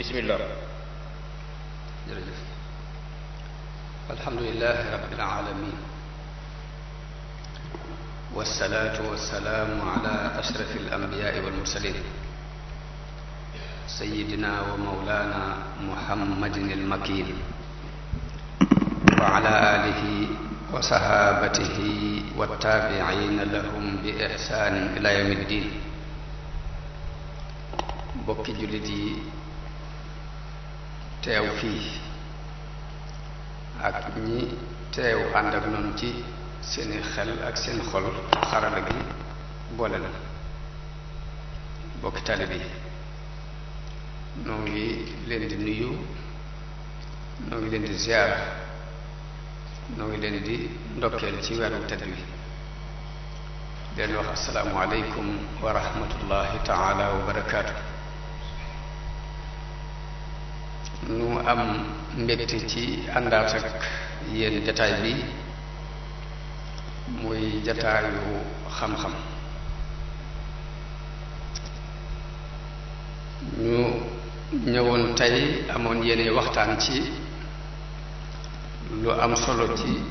bismillah. jërëjëf. alhamdulilahi rabbil alamin wasalaatu wasalaamu ala ashrafi alambiyaai walmursalin sayidina wa maulana muhammadin almakin wa ala alihi wa sahabatihi wattabiina lahum bi ihsanin ila yawmi ddin. bokki jullit yi teew fii ak ñi teew ànd ak noonu ci seeni xel ak seen xol xarala gi boole na. bokki taalibe yi noo ngi leen di nuyu, noo ngi leen di ziar, noo ngi leen di ndokkeel ci weeru tedd wi, leen wax asalaamu aleykum wa rahmatullahi taala wa barakaatu. nu am mbégte ci àndaat ak yéen jataay bi muy jataayu xam-xam. ñu ñëwoon tey amoon yéene waxtaan ci lu am solo ci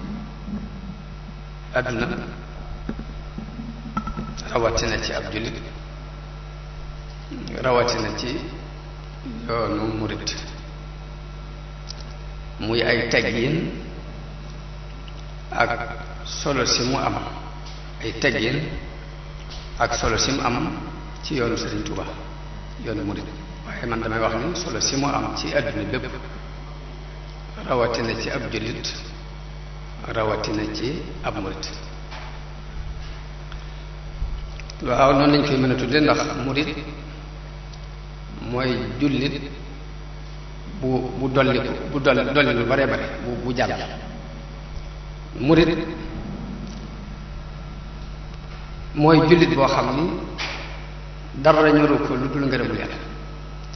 àdduna, rawatina ci ab jullit, rawatina ci yoonu murit, muy ay teggin ak solo si mu am, ay teggin ak solo si mu am ci yoonu Sëriñ Tuuba, yoonu murid. waaye man damay wax ni solo si mu am ci àdduna bépp, rawatina ci ab jullit, rawatina ci ab murid. waaw noonu lañ koy mën a tudde, ndax murid mooy jullit bu dolliku bu dolli lu bare bare bu jàll. murid mooy jullit boo xam ni dara ñoru ko lu dul ngërëmul yàlla.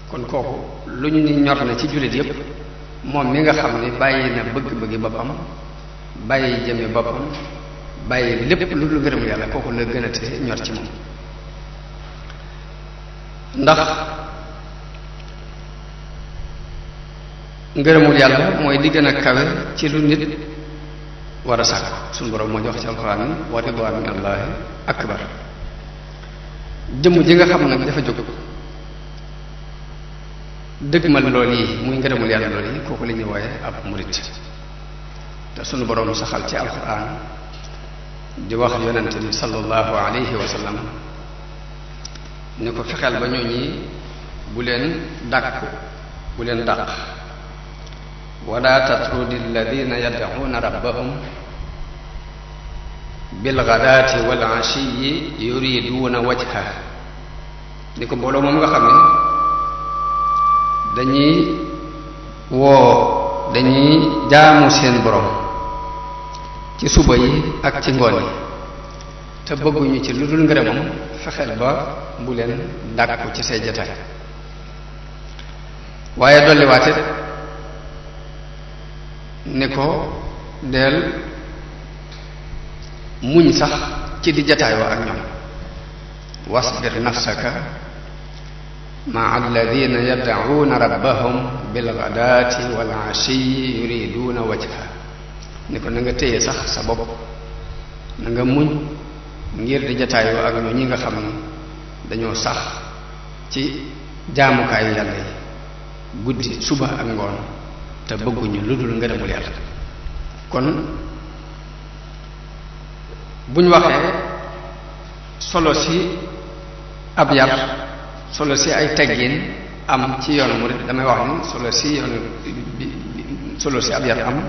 kon kooku lu ñu ni ñor na ci jullit yépp, moom mi nga xam ni bàyyi na bëgg-bëggi boppam, bàyyi jëme boppam, bàyyi lépp lu dul ngërëmul yàlla, kooku la gën a te ñor ci moom. ndax ngërëmul yàlla mooy li gën a kawe ci lu nit war a sàkk. suñu borom moo ñu wax ci alxuraan ni wa ridwaanu minallaahi akbar. jëmm ji nga xam nag dafa jóg dëgmal lool yi muy ngërëmul yàlla lool yi, kooku la ñuy wooye ab murit. te suñu borom saxal ci alxuraan di wax yonente bi sallallahu alayhi wa sallam ni ko fexeel ba ñooñi bu leen dàkku, bu leen dàq. wala tatrudi alladina yad'una rabbahum bilghadaati wal ashiyi yuriduna wajha. ni ko mbooloo moom nga xam ne dañuy jaamu seen borom ci suba yi ak ci ngoon yi, te bëgguñu ci lu dul ngërëmam, fexeel ba bu leen dàkku ci say jataay. waaye dolliwaate ni ko del muñ sax ci di jataayoo ak ñoom. wasbir nafsaka maa alladina yad'uuna rabbahum bilghadaati wal ashiyi yuriduuna wajha. ni ko na nga téye sax sa bopp, na nga muñ ngir di jataayoo ak ñoo ñi nga xam ni dañoo sax ci jaamukaayu yàlla yi guddi suba ak ngoon, te bëgguñu lu dul ngërëmul yàlla. kon buñ waxee solo si ab yar, solo si ay teggin am ci yoonu murid, damay wax ni solo si ab yar am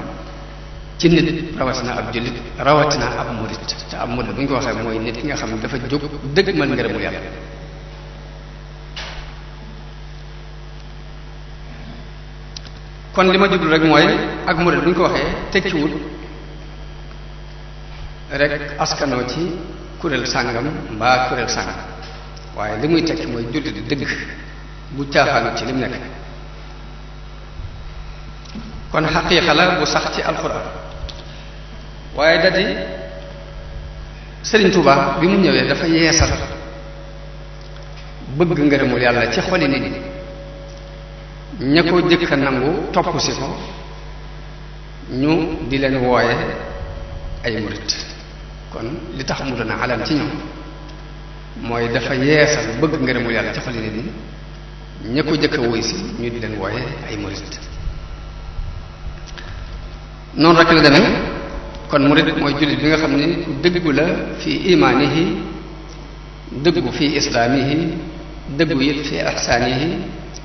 ci nit, rawatina ab jullit, rawatina ab murid. te ab murid bu ñu ko waxee mooy nit ki nga xam ne dafa jóg dëgmal ngërëmul yàlla. kon li ma jublu rek mooy ak murid bu ñu ko waxee tekkiwut rek askanoo ci kuréel sàngam mbaa kuréel sàngam, waaye li muy tekki mooy jullit dëgg bu caaxaanu ci lim nekk. kon xaqiiqa la bu sax ci alxuraan. waaye dadi Sëriñ Tuubaa bi mu ñëwee dafa yeesal bëgg ngërëmul yàlla ci xoli nit ñi, ña ko jëkk a nangu topp si ko ñu di leen wooye ay murit kon li tax mu doon alam ci ñoom mooy dafa yeesal bëgg ngërëmul yàlla ci xoli nit ñi ña ko jëkk a wuy si ñu di leen wooye ay murit noonu rek la demee kon murit mooy jullit bi nga xam ne ku dëggu la fi imaanihi dëggu fi islaamihi dëggu it fi ihsaanihi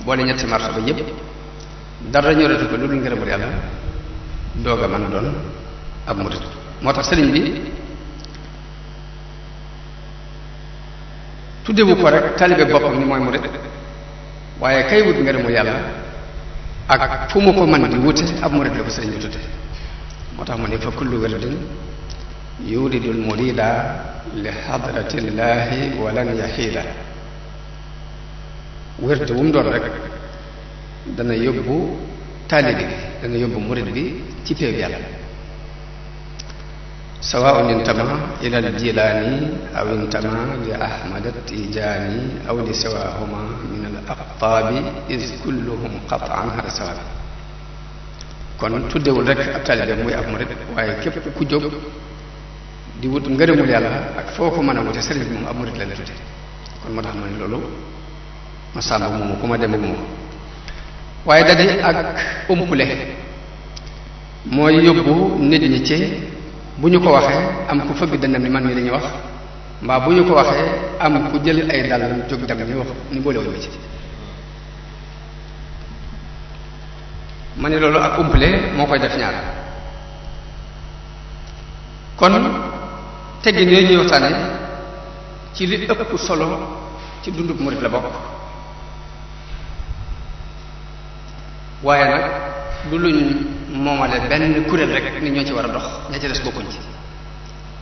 boole ñetti martaba yépp dara ñoratu ko lu dul ngërëmul yàlla doog a mën a doon ab murit moo tax sëriñ bi tuddewu ko rek taalibe boppam ni mooy murit waaye kay wut ngërëmul yàlla ak fu mu ko mën di wute ab murit la ko sëriñ bi tudde moo tax mu ne fa kullu wirdin yuridul murida li hadratillahi walan yaxiida wérte wu mu doon rek dana yóbbu taalibe bi dana yóbbu murid bi ci péeb yàlla sawaun intama ila al jilaani aw intama li ahmad tijaani aw li siwahuma min al aqtaabi is kulluhum qataan hada sawabi kon tuddewul rek ab taalibe muy ab murid waaye képp ku jóg di wut ngërëmul yàlla ak foo ko mën a wute sëriñ bi moom ab murid la la tudde kon moo tax ma ne loolu ma sàmba moomu ku ma dem ak moom waaye daje ak umpule mooy yóbbu nit ñi ci bu ñu ko waxee am ku fëgg dënnam ni man mii lañuy wax mbaa bu ñu ko waxee am ku jël ay dàllam jóg dem ni wax ni boolewuñu ma ci ma ne loolu ak umpule moo koy def ñaar kon teggin yooyu ñuy waxtaane ci li ëpp solo ci dundub murid la bokk waaye nag du luñ moomale benn kuréel rek ni ñoo ci war a dox ña ci des bokkuñ ci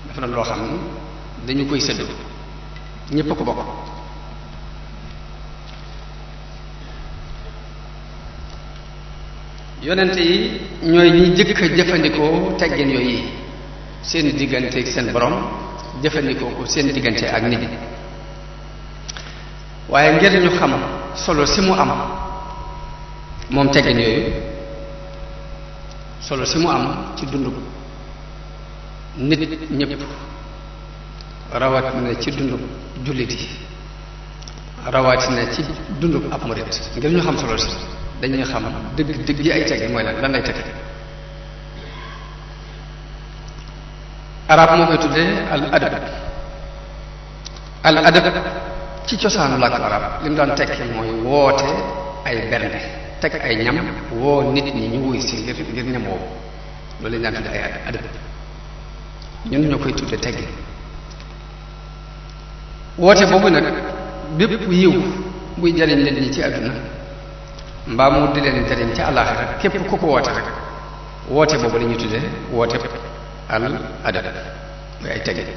dafa doon loo xam ni dañu koy séddu ñépp a ko bokk yonente yi ñooy ñi jëkk a jëfandikoo teggin yooyu seen diggante ak seen borom jëfandikoo ko seen diggante ak nit ñi waaye ngir ñu xam solo si mu am moom teggin yooyu solo si mu am ci dundu nit ñépp rawatina ci dundu jullit yi rawatina ci dundu ab murit ngir ñu xam solo si dañuy xam dëgg dëgg yi ay teggin mooy lan lay teggin arab moo koy tuddee al adab ci cosaanu làkku arab li mu daan tekki mooy woote ay bernde teg ay ñam woo nit ñi ñu wuy si ngir ñam woowu loolu lañu daan tudde ay adab ñun ñoo koy tudde teggin woote boobu nag bépp yiw buy jariñ nit ñi ci àdduna mbaa mu di leen jariñ ci àllaaxira képp ku ko woote rek woote boobu la ñuy tudde woote al adab muy ay teggin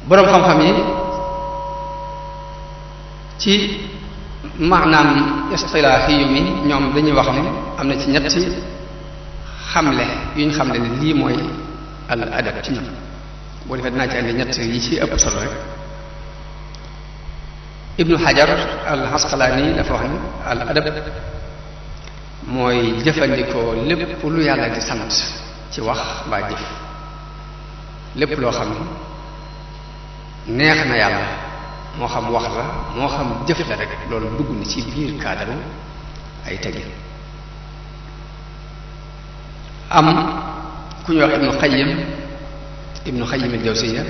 boroom xam-xam yi ci maanaam istilaahi yu mi ñoom dañuy wax ni am na ci ñetti xamle yu ñu xamle ni lii mooy al adab ci ñun boo defee dinaa ci andi ñett yi ci ëpp solo rek ibnu xajar al xasqalaani dafa wax ni al adab mooy jëfandikoo lépp lu yàlla di sant ci wax mbaa jëf lépp loo xam ne neex na yàlla moo xam wax la moo xam jëf la rek loolu dugg na ci biir kaadaru ay teggin am ku ñuy wax ibnu xayyim al-jawziyya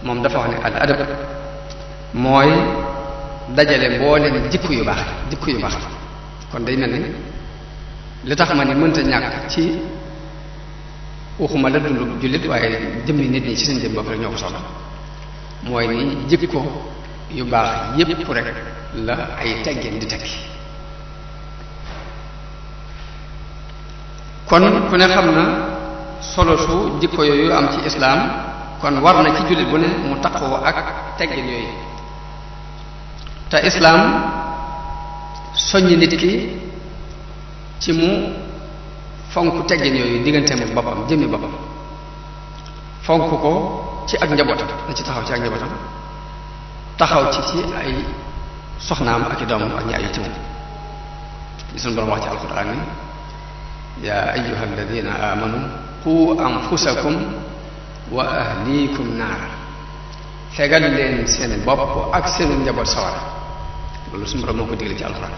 moom dafa wax ne al adab mooy dajale mbooleem jikko yu baax kon day mel ni li tax ma ni mënta ñàkk ci waxuma la dund jullit waaye jëmmi nit ñi ci seen jëm bopp rek ñoo ko soxla mooy ni jikko yu baax yépp rek la ay teggin di tekki kon ku ne xam na solo su jikko yooyu am ci islaam kon war na ci jullit bu ne mu taqoo ak teggin yooyu te islaam soññi nit ki ci mu fonk teggin yooyu digganteem ak boppam jëmmi boppam fonk ko ci ak njabootam na ci taxaw ci ak njabootam taxaw ci ay soxnaam ak i doomam ak ñi aju ci moom li suñu borom wax ci alquran ni yaa ayyuha alladina amanu qu anfusakum wa ahlikum naara fegal leen seen bopp ak seenu njaboot sawara loolu suñu borom moo ko digle ci alquran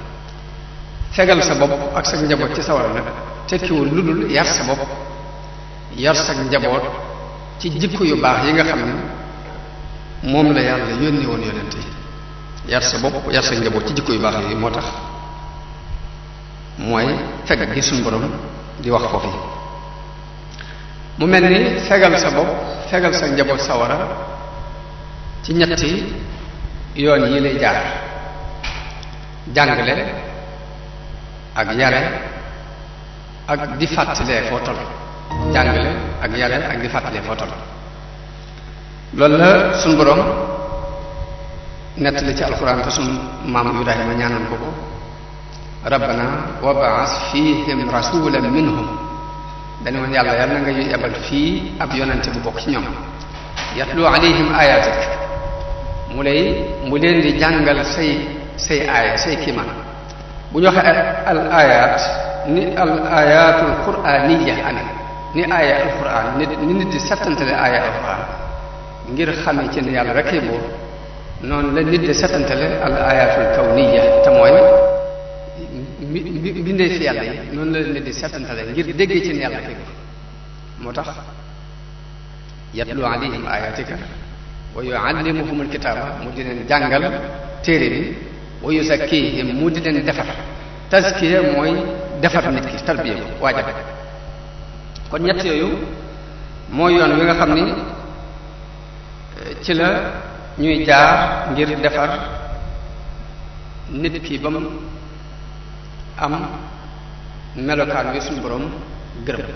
fegal sa bopp ak sa njaboot ci sawara nag tekkiwul lu dul yar sa bopp yar sa njaboot ci jikko yu baax yi nga xam ne moom la yàlla yónni woon yonent yi yar sa bopp yar sa njaboot ci jikko yu baax yi moo tax mooy fekk gi suñu borom di wax foofu mu mel ni fegal sa bopp fegal sa njaboot sawara ci ñetti yoon yi lay jaar jàngale ak yare ak di fàttalee foo toll jàngale ak yare ak di fàttalee foo toll loolu la suñu borom nettali ci alxuraan te suñu maam Ibrahima ñaanoon ko rabbana wab'ath fihim rasulan minhum dañu woon yàlla yàlla na nga yebal fii ab yonente bu bokk ci ñoom yatlu alayhim ayatik mu leen di jàngal say aaya say kiimaan bu ñu waxee al ayat ni al ayatul qur'aniyya ane ni aaya alquran ni nit di settantale aaya alquran ngir xame ci ne yàlla rek buur noonu la nit di settantale al ayatul kawniyya te mooy bindee fi yàlla yi noonu la nit di settantale ngir déggee ci ne yàlla rek buur moo tax yatlu alayhim ayatika wa yuallimuhum alkitaba mu di leen jàngal téere bi wa yuzakkihim mu di leen defar tazkiya mooy defar nit ki tarbiya ko waajal kon ñett yooyu mooy yoon wi nga xam ni ci la ñuy jaar ngir defar nit ki ba mu am melokaan wi suñu borom gërëm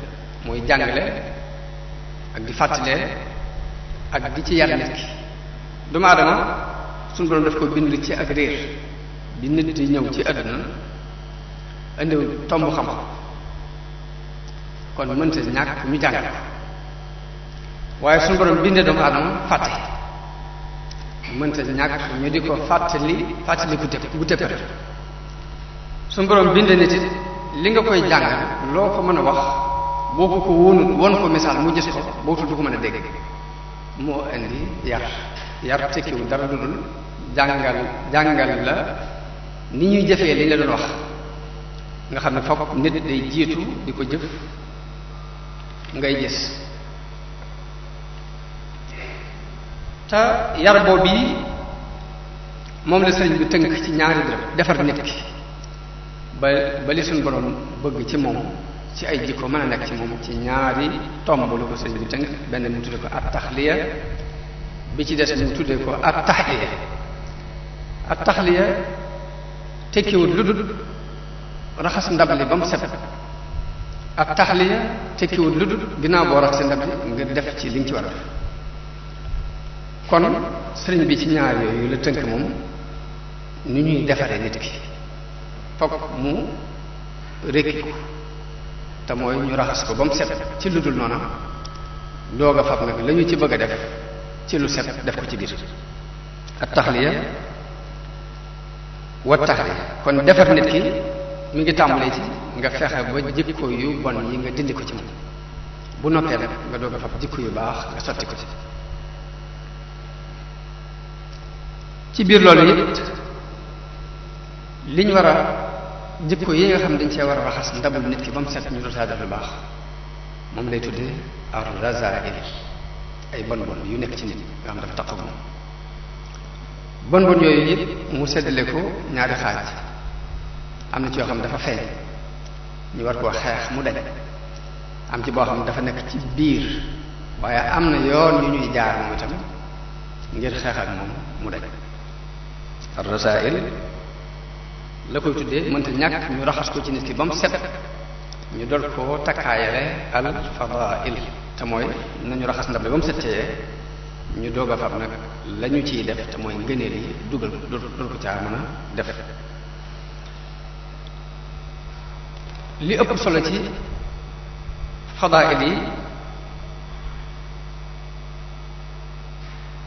mooy jàngale ak di fàttalee ak di ci yar nit ki doomu aadama suñu borom daf ko bind ci ak réer bi nit di ñëw ci àdduna indiw tomb xam-xam kon mënta ñàkk ñu jàngal waaye suñu borom bindee doomu aadama fàtte mënta ñàkk ñu di ko fàttali gu téppale suñu borom bindee nit it li nga koy jàngal loo ko mën a wax boo ko wóonut won ko misaal mu gis ko bootul du ko mën a dégg moo indi yar tekkiwul dara lu dul jàngal la ni ñuy jëfee li ñu la doon wax nga xam ne fokk nit day jiitu di ko jëf ngay gis te yar boobu yi moom la sëriñ bi tënk ci ñaari dërëm defar nit ki ba li suñu borom bëgg ci moom ci ay jikko mën a nekk ci moom ci ñaari tomb lu ko sëriñ bi tënk benn mu tudde ko at taxliya bi ci des mu tuddee ko at taxliya at taxliya tekkiwut lu dul raxas ndab li ba mu set ak taxliya tekkiwut lu dul ginnaaw boo raxasee ndab li nga def ci li nga ci war a def kon sëriñ bi ci ñaar yooyu la tënk moom ni ñuy defaree nit ki fokk mu rekki ko te mooy ñu raxas ko ba mu set ci lu dul noona doog a fab nag la ñu ci bëgg a def ci lu set def ko ci biir ak taxliya wa taxliya kon defar nit ki mi ngi tàmbalee ci nga fexe ba jikko yu bon yi nga dindi ko ci moom bu noppee nag nga doog a fab jikko yu baax nga sotti ko ci biir loolu it liñ war a jikko yi nga xam dañ cee war a raxas ndabul nit ki ba mu set ñu dotaa def lu baax moom lay tuddee ar-razaa'il ay bon bon yu nekk ci nit nga xam dafa taq moom bon bon yooyu it mu seddale ko ñaari xaaj am na ci yoo xam dafa feeñ ñu war koo xeex mu dañ am ci boo xam dafa nekk ci biir waaye am na yoon yu ñuy jaar moom itam ngir xeex ak moom mu dañ ar-rasaa'il la koy tuddee mënta ñàkk ñu raxas ko ci nit ki ba mu set ñu dol koo takkaayale al fadaa'il te mooy nañu raxas ndab li ba mu setee ñu doog a fab nag la ñu ciy def te mooy ngëneel yi dugal dol ko caa mën a def li ëpp solo ci fadaa'il yi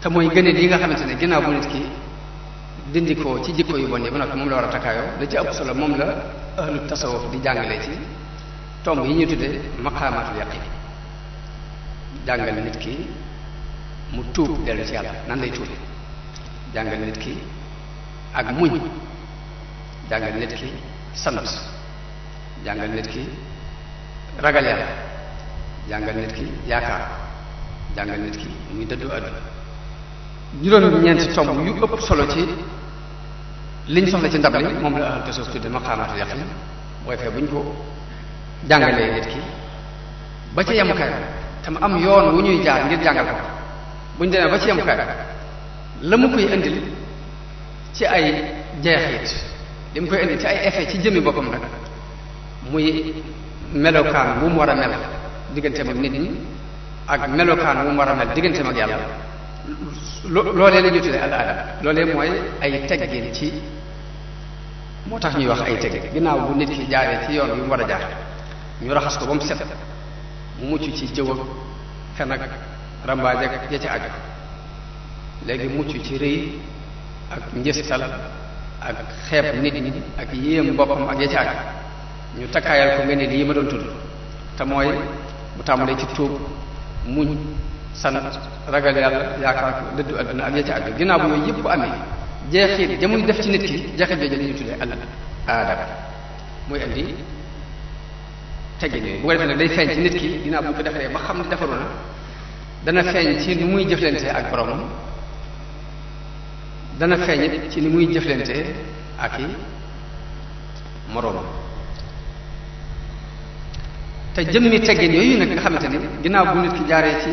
te mooy ngëneel yi nga xamante ne ginnaaw bu nit ki dindi ko ci jikko yu bon yi ba noppi moom la war a takkaayoo la ci ëpp solo moom la ahlu tasawuf di jàngale ci tomb yi ñu tuddee maqaamatul yaqin jàngal nit ki mu tuub dellu ci yàlla nan lay tuube jàngal nit ki ak muñ jàngal nit ki sant jàngal nit ki ragal yàlla jàngal nit ki yaakaar jàngal nit ki muy dëddu àdduna juróom ñeenti tomb yu ëpp solo ci liñ soxla ci ndab li moom la ahlu tasawuf tudde maqaamatul yaqin booy fee buñ ko jàngalee nit ki ba ca yemukaay tam am yoon wu ñuy jaar ngir jàngal ko buñ demee ba ci yemukaay la mu koy indil ci ay jeexit li mu koy indil ci ay effet ci jëmmi boppam nag muy melokaan wu mu war a mel digganteem ak nit ñi ak melokaan wu mu war a mel digganteem ak yàlla loolee la ñuy tuddee al adab loolee mooy ay teggin ci moo tax ñuy wax ay teggin ginnaaw bu nit ki jaaree ci yoon yu mu war a jaar ñu raxas ko ba mu set mu mucc ci jëw ak fen ak rambaaj ak ya ca aju léegi mucc ci rëy ak njëstal ak xeeb nit ñi ak yéem boppam ak ya ca aju ñu takkaayal ko nga ne lii ma doon tudd te mooy bu tàmbalee ci tuub muñ sant ragal yàlla yaakaar ko dëddu àdduna ak ya ca aju ginnaaw bu yooyu yëpp amee jeexit jamuy def ci nit ki jeexit jooju la ñuy tuddee al adab muy indi teggin yooyu bu ko defee nag day feeñ ci nit ki ginnaaw bu ñu ko defaree ba xam ne defaru na dana feeñ ci ni muy jëflante ak boromam dana feeñ it ci ni muy jëflante ak i moroomam te jëmmi teggin yooyu nag nga xamante ni ginnaaw bu nit ki jaaree ci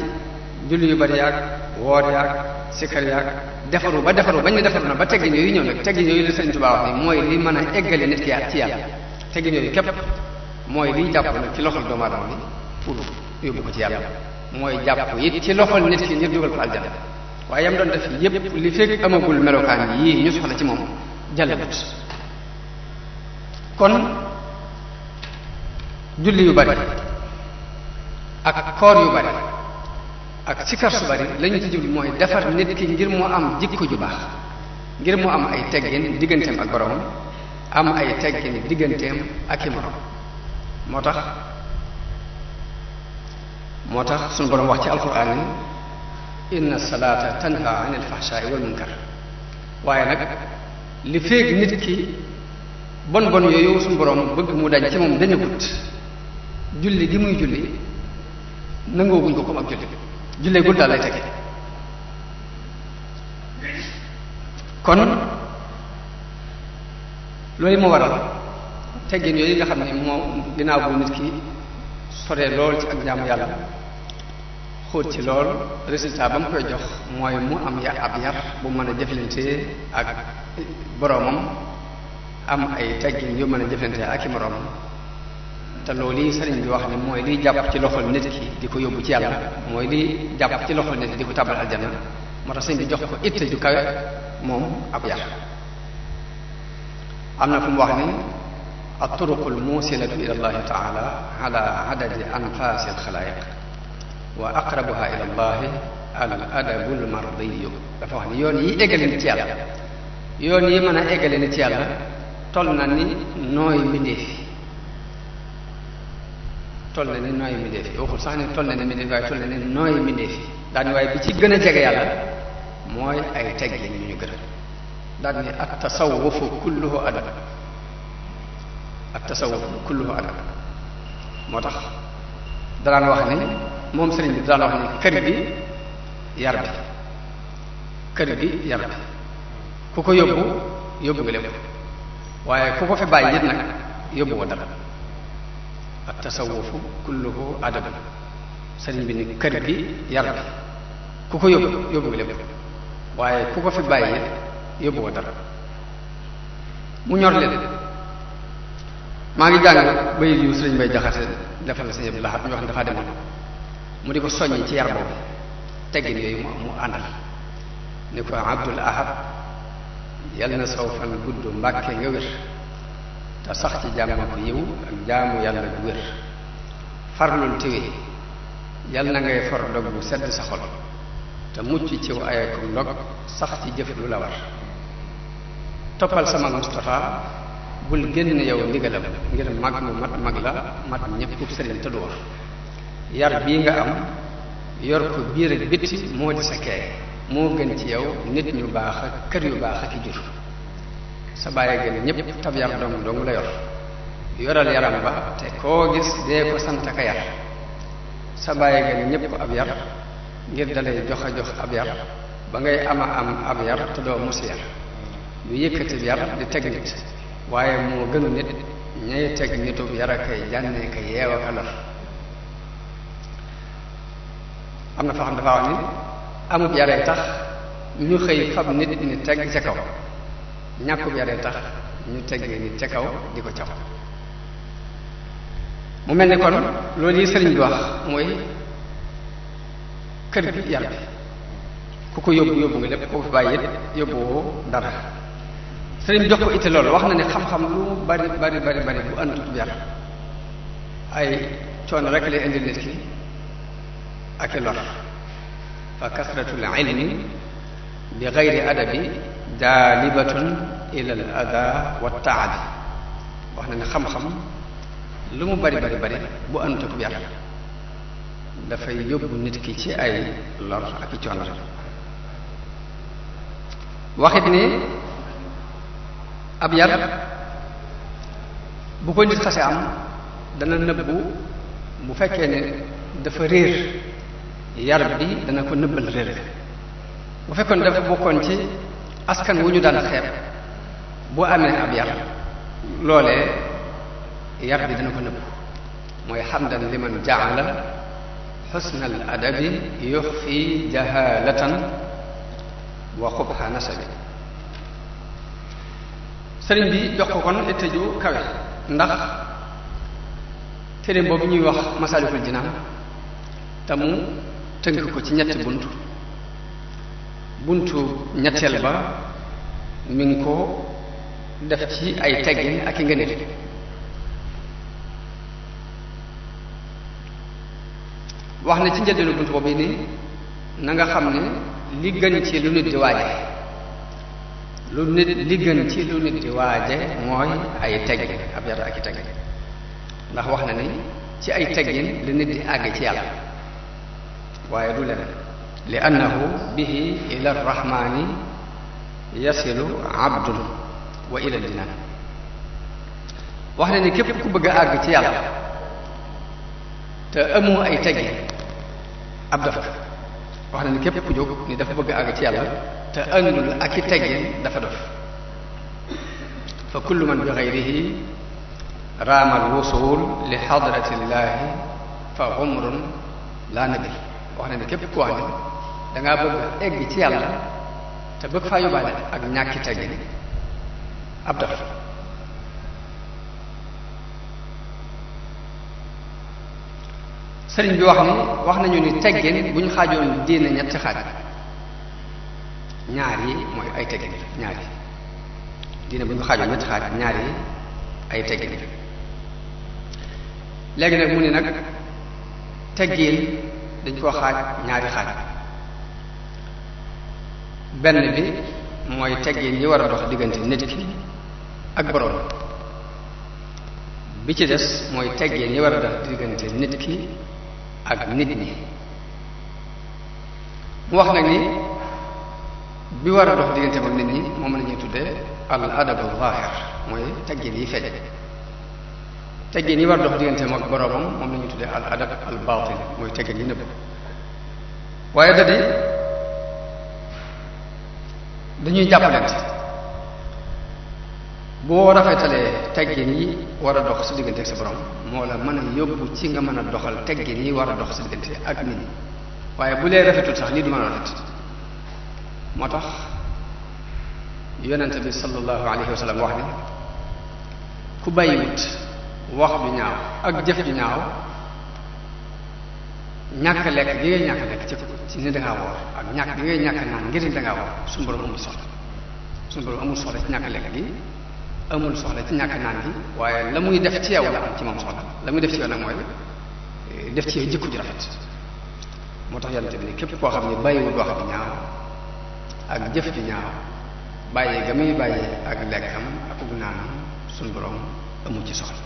julli yu bari yaag woor yaag sikkar yaag defaru ba bañ ne defaru na ba teggin yooyu ñëw nag teggin yooyu la Sëriñ Tuubaa wax ni mooy li mën a eggale nit ki ci yàlla teggin yooyu képp mooy liy jàpp nag ci loxol doomu aadama bi pour yóbbu ko ci yàlla mooy jàpp it ci loxol nit ki ngir dugal ko aljana waaye yam doon def yépp li fekk amagul melokaan yii ñu soxla ci moom jàllagut kon julli yu bari ak koor yu bari ak sikar su bari lañu ci jublu mooy defar nit ki ngir mu am jikko ju baax ngir mu am ay teggin digganteem ak boromam am ay teggin digganteem ak i morom moo tax suñu borom wax ci alquran ni inna salata tanha anil fahsha'i wal munkar waaye nag li féeg nit ki bon yooyu suñu borom bëgg mu dañ ci moom dañu gut julli gi muy julli nangoo guñ ko comme ak jullee gul daal lay tege kon loolu moo waral teggin yooyu nga xam ne moo ginnaaw bu nit ki soree lool ci ak jaamu yàlla xóot ci lool résultat ba mu koy jox mooy mu am ab yar bu mën a jëflante ak boroomam am ay teggin yu mën a jëflante ak i moroomam te loolu yi sëriñ bi wax ne mooy liy jàpp ci loxol nit ki di ko yóbbu ci yàlla mooy liy jàpp ci loxol nit ki di ko tàbbal aljanna moo tax sëriñ bi jox ko itte ju kawe moom ab yar am na fu mu wax ni الطرق الموصلة إلى الله تعالى على عدد أنفاس الخلائق وأقربها إلى الله الأدب المرضي dafa wax ni yoon yi eggale nit yàlla yoon yi mën a eggale nit yàlla toll na ni nooy mbindeef toll na ni nooy mbindeef waxul sax ni toll na ni mbindeef waaye toll na ni nooy mbindeef daal ni waaye bi ci gën a jege yàlla mooy ay teggin yu ñu gërëm daal ni at tasawufu kulluhu adab ak tasawuf kulluhu adab moo tax danaan wax ni moom sëriñ bi daan wax ni kër bi yar bi ku ko yóbbu nga lépp waaye ku ko fi bàyyi it nag yóbbu ko dara ak tasawufu kulluhu adab sëriñ bi ni kër bi yar bi ku ko yóbbu nga lépp waaye ku ko fi bàyyi it yóbbu ko dara mu ñor leen maa ngi jàng bayit yu sëriñ Bay Jaxate defal sëriñ Abdou Lahad ñu wax ne dafaa demoon mu di ko soññ ci yar boobu teggin yooyu mu àndal ni ko Abdul Ahad yal na saw fan gudd mbàkke nga wér te sax ci jàmm ko yiw ak jaamu yàlla bu wér farlul tiwi yal na ngay for dog bu sedd sa xol te mucc ciw ayakom ndog sax ci jëf lu la war toppal sama Mustafa bul génn yow ndigalam ngir mag mu mag la mat ñëpp sëriñ te du war yar bii nga am yor ko biir ak bitti moo di sa kee moo gën ci yow nit ñu baax ak kër yu baax ak i jur sa bàyyi gën ñëpp tab yar dong la yor yoral yaram ba te koo gis dee ko sant ka yar sa bàyyi gën ñëpp ab yar ngir dalay jox ab yar ba ngay am ab yar te doo mus yar lu yëkkati yar di teg nit waaye moo gënu nit ñay teg nitub yar a kay jànne ka yeew a ka lor am na foo xam dafa wax ni amub yaree tax ñu xëy fab nit ni teg ca kaw ñàkkub yaree tax ñu teg nit ca kaw di ko caw mu mel ni kon loolu yi sëriñ bi wax mooy kër gi yar bi ku ko yóbbu nga lépp ku ko fi bàyyi it yóbbuwoo dara sëriñ jox ko itte loolu wax na ne xam-xam lu bari bu àndut yar ay coono rek lay indil nit ki ak i lor fa kasratul ilmi bi gayri adabi jaalibatun ila al ada wa taadi wax na ne xam-xam lu mu bari bu àndut ak yar dafay yóbbu nit ki ci ay lor ak i coono waxit ni ab yar bu ko nit xase am dana nëbbu bu fekkee ne dafa réer yar bi dana ko nëbbal réer bu fekkoon dafa bokkoon ci askan wu ñu daan xeeb bu amee ab yar loolee yar bi dana ko nëbb mooy xamdan liman jaala xusna al adabi yuxfi jahalatan wa xubha nasabi sëriñ bi jox ko kon itte ju kawe ndax téere boobu ñuy wax Masaalikul Jinaan te mu tënk ko ci ñetti buntu ñetteel ba mi ngi ko def ci ay teggin ak i ngëneel wax ne ci njëlbeenu buntu boobu ni na nga xam ne li gën ci lu nit di waaje li gën ci lu nit di waaje mooy ay teggin ab yar ak i teggin ndax wax na ni ci ay teggin li nit di àgg ci yàlla waaye du leneen li annahu bihi ila arrahmani yasilu abdun wa ila jinaan wax na ni képp ku bëgg a àgg ci yàlla te amoo ay teggin ab dof wax na ni képp ku jóg ni dafa bëgg a àgg ci yàlla te àndul ak i teggin dafa dof fa kullu man bi xayrihi raamal wusul li xadratillahi fa umrun laa nabi wax na ni képp ku wax ne dangaa bëgg egg ci yàlla te bëgg faa yóbbaale ak ñàkki teggin ab dof sëriñ bi wax nañu ni teggin bu ñu xaajoon diine ñetti xaaj ñaar yi mooy ay teggin ñaar yi diine bu ñu xaajoon ñetti xaaj ñaar yi ay teggin léegi nag mu ni nag teggin dañ koo xaaj ñaari xaaj benn bi mooy teggin yi war a dox diggante nit ki ak boroom bi ci des mooy teggin yi war a dox diggante nit ki ak nit ñi mu wax nag ni bi war a dox diggante ak nit ñi moom la ñuy tuddee al adabu zahir mooy teggin yi feeñ teggin yi war a dox diggante ak boroomam moom la ñuy tuddee al adab al batin mooy teggin yi nëbb waaye dañuy jàppalante boo rafetalee teggin yi war a dox sa diggante ak sa borom moo la mën a yóbbu ci nga mën a doxal teggin yi war a dox sa diggante ak nit ñi waaye bu lee rafetul sax lii du mën a rafet moo tax yonente bi sallallahu alayhi wa sallam wax ni ku bàyyiwut wax ju ñaaw ak jëf ju ñaaw ñàkk lekk gi ngay ñàkk lekk ci ni dangaa woor ak ñàkk gi ngay ñàkk naan ngir ni dangaa woor suñu borom amul soxla suñu borom amul soxla ci ñàkk lekk gi amul soxla ci ñàkk naan gi waaye la muy def ci yow la am ci moom soxla la muy def ci yow nag mooy def ci yow jikko ju rafet moo tax yonente bi ne képp koo xam ne bàyyiwul wax ju ñaaw ak jëf ju ñaaw bàyyi ga muy bàyyi ak lekkam ak naanam suñ borom amul ci soxla.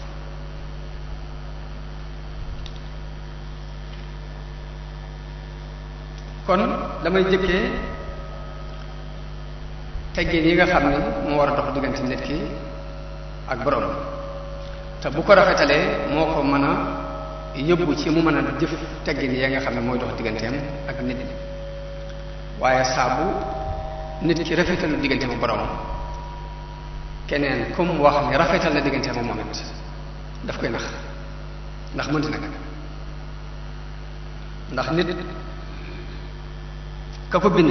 kon damay jëkkee teggin yi nga xam ne moo war a dox diggante nit ki ak borom te bu ko rafetalee moo ko mën a yóbbu ci mu mën a jëf teggin yi nga xam ne mooy dox digganteem ak nit waaye saabu nit ki rafetalu digganteem ak borom keneen comme wax ni rafetal na digganteem ak moom it daf koy nax ndax mënti nag ndax nit ka ko bind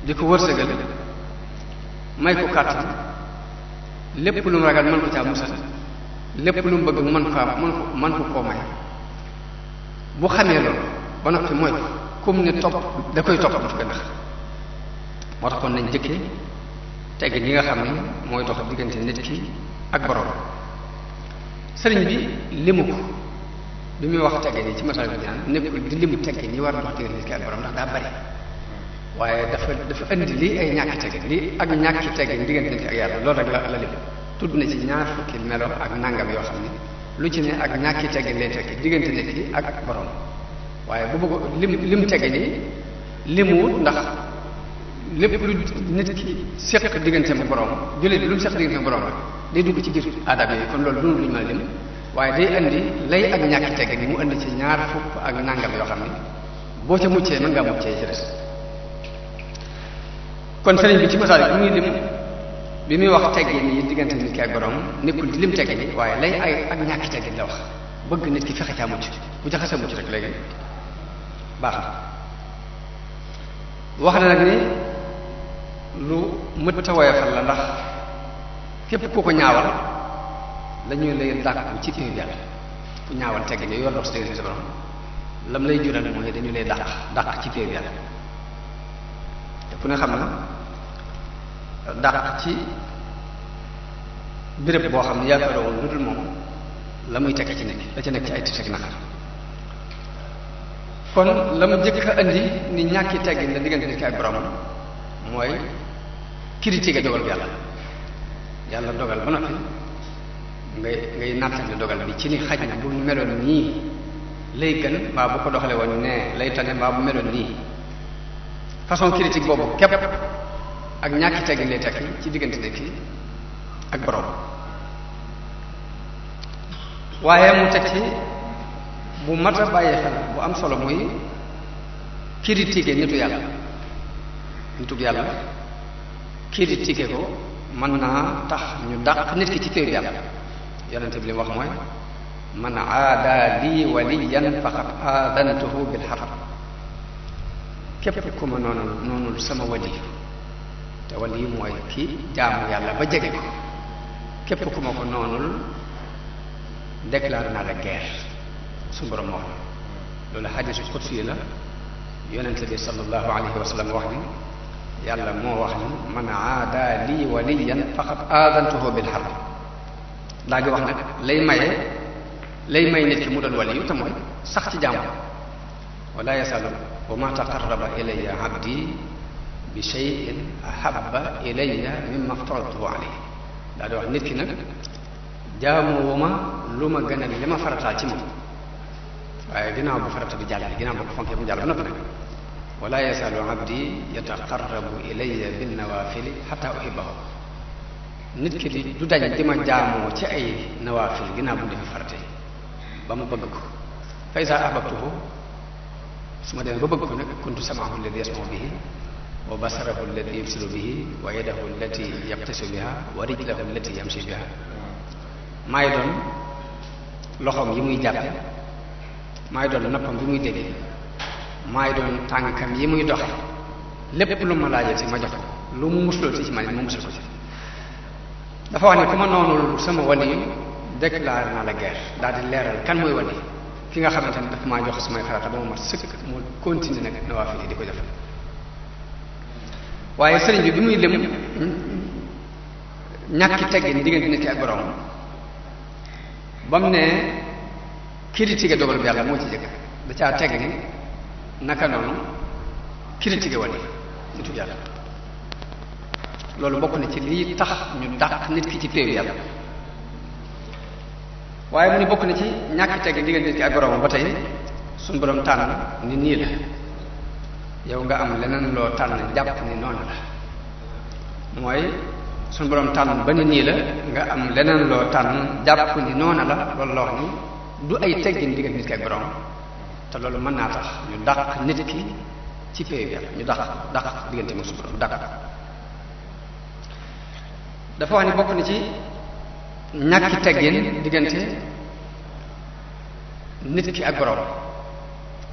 di ko wërsëgal may ko kàttan lépp lu mu ragal mën ko caa musal lépp lu mu bëgg mën ko koo may bu xamee loolu ba noppi mooy ko comme ne topp da koy topp daf koy nax moo tax kon nañ jëkkee teggin yi nga xam ne mooy dox diggante nit ki ak borom sëriñ bi limu ko bi muy wax teggin yi ci masal bi ñaan nekkul di limu teggin yi war a dox diggante nit ki ak borom ndax daa bari waaye dafa indi lii ay ñàkki teggin lii ak ñàkki teggin diggante nit ki ak yàlla loolu rek la lim tudd na ci ñaar fukki melo ak nangam yoo xam ne lu ci ne ak ñàkki teggin lay tekki diggante nit ki ak borom waaye bu bëgg lim teggin yi limuwut ndax lépp lu nit ki seq digganteem ak borom jullit bi lu mu seq digganteem ak borom day dugg ci biir aadab yi kon loolu dunul lu ñu mën a lim waaye day indi lay ak ñàkki teggin yi mu indi ci ñaar fukk ak nangam yoo xam ne boo ca muccee mën ngaa muccee ci des kon sëriñ bi ci masaal bi muy lim bi muy wax teggin yi diggante nit ki ak borom nekkul di lim teggin yi waaye lay ay ak ñàkki teggin la wax bëgg nit ki fexe caa mucc bu ca xasee mucc rek léegi baax na wax na nag ni lu mët a woyofal la ndax képp ku ko ñaawal dañuy lay dàq ci péew yàlla ku ñaawal teggin yi yor dox si diggante sa borom lam lay jural mooy dañu lay dàq ci péew yàlla te ku ne xam na dàq ci béréb boo xam ne yaakaaroo woon lu dul moom la muy tekk ci nekk la ca nekk ci ay tit ak naqar kon la mu jëkk a indi ni ñàkki teggin la diggante nit ki ak borom mooy critiquer dogal bi yàlla dogal ba noppi ngay nattale dogal bi ci ni xaj na bu meloon nii lay gën mbaa bu ko doxale woon ne lay tane mbaa bu meloon nii façon critique boobu képp ak ñàkki teggin lay tekki ci diggante nit ki ak borom waaye mu teg ci bu mat a bàyyi xel bu am solo muy critiquer nitu yàlla critiquer ko mën naa tax ñu dàq nit ki ci péew yàlla yonente bi li mu wax mooy man aada lii waliyan faqad aadantuhu bil harb képp ku ma noonul sama wali te wali mooy ki jaamu yàlla ba jege ko képp ku ma ko noonul déclaré naa la guerre su borom wax na loolu xadiisu qudsi la yonente bi sallallahu alayhi wa sallam wax ni yàlla moo wax ni man aada lii waliyan faqad aadantuhu bil harb daa gi wax nag lay may nit ki mu doon waliyu te mooy sax ci jaamu wala yasalu wa ma taqarraba ilayya abdi bi shay'in ahabba ilayya mimma aftaradtuhu alayhi daa di wax nit ki nag jaamu ma lu ma gënal li ma farataal ci moom waaye ginnaaw bu farata bi jàll ginnaaw bu ko fonkee mu jàll ba noppi nag wala yasalu abdi yataqarrabu ilayya bin nawafili hatta uhibbahu nit ki du dañ di ma jaamoo ci ay nawafil ginnaaw bu defi farate ba ma bëgg ko fa iza ahbabtuhu su ma demee ba bëgg ko nag kuntu sam'ahu alladi yasma'u bihi wa basarahu alladi yubsiru bihi wa yadahu allati yabtashu biha wa rijlahu allati yamshi biha maay doon loxoom yi muy jàppe maay doon noppam bi muy dégg maay doon tànkam yi muy doxe lépp lu ma laajee ci ma jox ko lu mu musloo ci man ma musal ko ci dafa wax ne ku ma noonul sama wali déclaré naa la guerre daal di leeral kan mooy wali ki nga xamante ne daf maa jox samay farata ba mu mat sëkk mu continuer nag nawaafil yi di ko def waaye sëriñ bi muy lim ñàkki teggin diggante nit ki ak borom ba mu ne critiquer dogal bi yàlla moo ci jëkk da caa teg ni naka noonu critiquer wali nitu yàlla loolu bokk na ci lii tax ñu dàq nit ki ci péew yàlla. waaye mu ni bokk na ci ñàkk tegg diggante nit ki ak boroomam ba tey suñu borom tànn ni nii la yow nga am leneen loo tànn jàpp ni noonu la mooy suñu borom tànn ba ni nii la nga am leneen loo tànn jàpp ni noonu la loolu la wax ni du ay teggin diggante nit ki ak boroomam te loolu mën naa tax ñu dàq nit ki ci péew yàlla ñu dàq diggante mu suñu borom dàq dafa wax ni bokk na ci ñàkki teggin diggante nit ki ak borom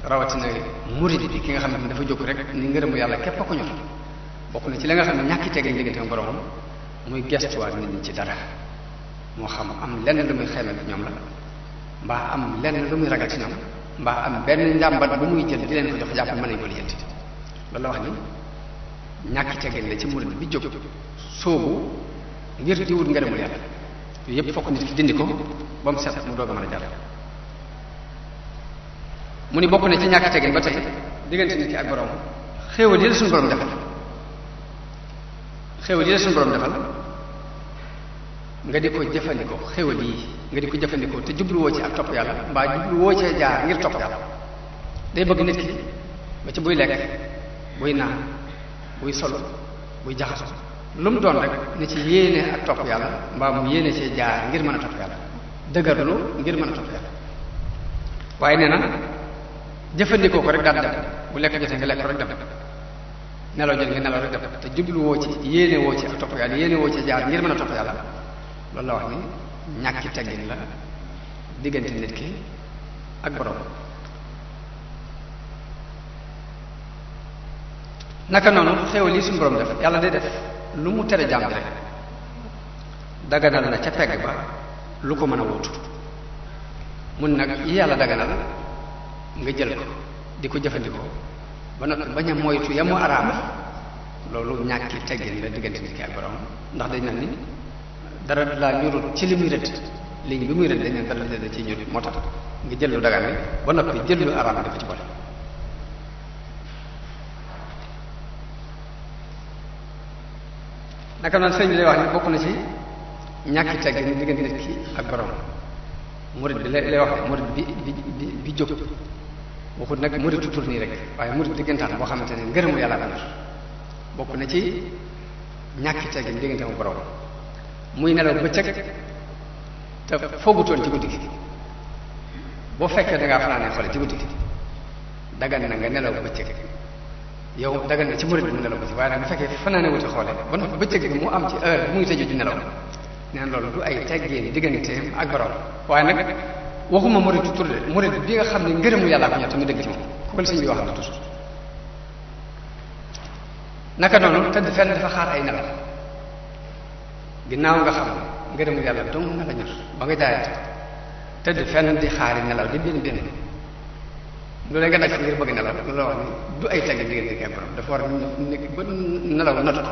rawatina murid bi ki nga xam ne dafa jóg rek ni ngërëmu yàlla képp a ko ñor bokk na ci la nga xam ne ñàkki teggin diggante ak boromam muy gestuwaat nit ñi ci dara moo xam am lenn lu muy xeemal ci ñoom la mbaa am lenn lu muy ragal ci ñoom mbaa am benn njàmbat bu muy jël di leen ko jox jàpp mën nañ ko lijjanti loolu la wax ni ñàkki teggin la ci murid bi jóg soobu ngir di wut ngërëmul yàlla yooyu yëpp fokk nit ki dindi ko ba mu set mu doog a mën a jàll mu ni bokk na ci ñàkk teggin ba tey diggante nit ki ak borom xéewal yi la suñu borom defal xéewal yi la suñu borom defal nga di ko jëfandikoo xéewal yi nga di ko jëfandikoo te jubluwoo ci ak topp yàlla mbaa jubluwoo cee jaar ngir topp yàlla day bëgg nit ki ba ci buy lekk buy naan buy solo buy jaxaso lu mu doon rek ni ci yéene ak topp yàlla mbaa mu yéene cee jaar ngir mën a topp yàlla dëgërlu ngir mën a topp yàlla waaye nee na jëfandikoo ko rek daal dem bu lekk jotee nga lekk ko rek dem nelaw jël nga nelaw rek dem te jubluwoo ci yéene woo ci ak topp yàlla yéene woo ci jaar ngir mën a topp yàlla loolu la wax ni ñàkki teggin la diggante nit ki ak borom. naka noonu xéewal yi suñu borom def yàlla day def lu mu tere jaam bi rek daganal na ca pegg ba lu ko mën a wuutu mun nag yi yàlla daganal nga jël ko di ko jëfandikoo ba noppi bañ a moytu ya mu araama loolu ñàkki teggin la diggante nit ki ak borom ndax dañ mel ni dara laa ñurut ci li muy rëdd ligne bi muy rëdd dañ ne dara la ci ñurut moo tax nga jël lu dagan ba noppi jël lu araama dafa ci boole. naka noonu sëñ bi lay wax ni bokk na ci ñàkki teggin diggante nit ki ak borom murid bi lay wax ne murid bi jóg waxut nag murid tutur nii rek waaye murid diggantaan boo xamante ne ngërëmu yàlla ko ñor bokk na ci ñàkki teggin diggante ak borom muy nelaw bëccëg te foogutoon ci guddi gi boo fekkee da ngaa fanaanee xoole ci guddi gi dagan na nga nelaw bëccëg yow dagan na ci murid bi mu nelaw bëccëg waaye nag bu fekkee fanaane wuti xoole ba noppi bëccëg bi mu am ci heure bu muy tëju di nelaw neen loolu du ay teggeen digganteem ak borom waaye nag waxuma murid tutur de murid bi nga xam ne ngërëmu yàllaa ko ñor te mu dëgg ci moom ku sëñ bi wax na toujours naka noonu tëdd fenn dafa xaar ay nelaw ginnaaw nga xam ne ngërëmu yàlla dong na la ñor ba nga jaayante tëdd fenn di xaari nelaw di benn loolu nga daj ngir bëgg nelaw loolu la wax ni du ay teggeen diggante ak borom dafa war a nekk ba nelaw natu ko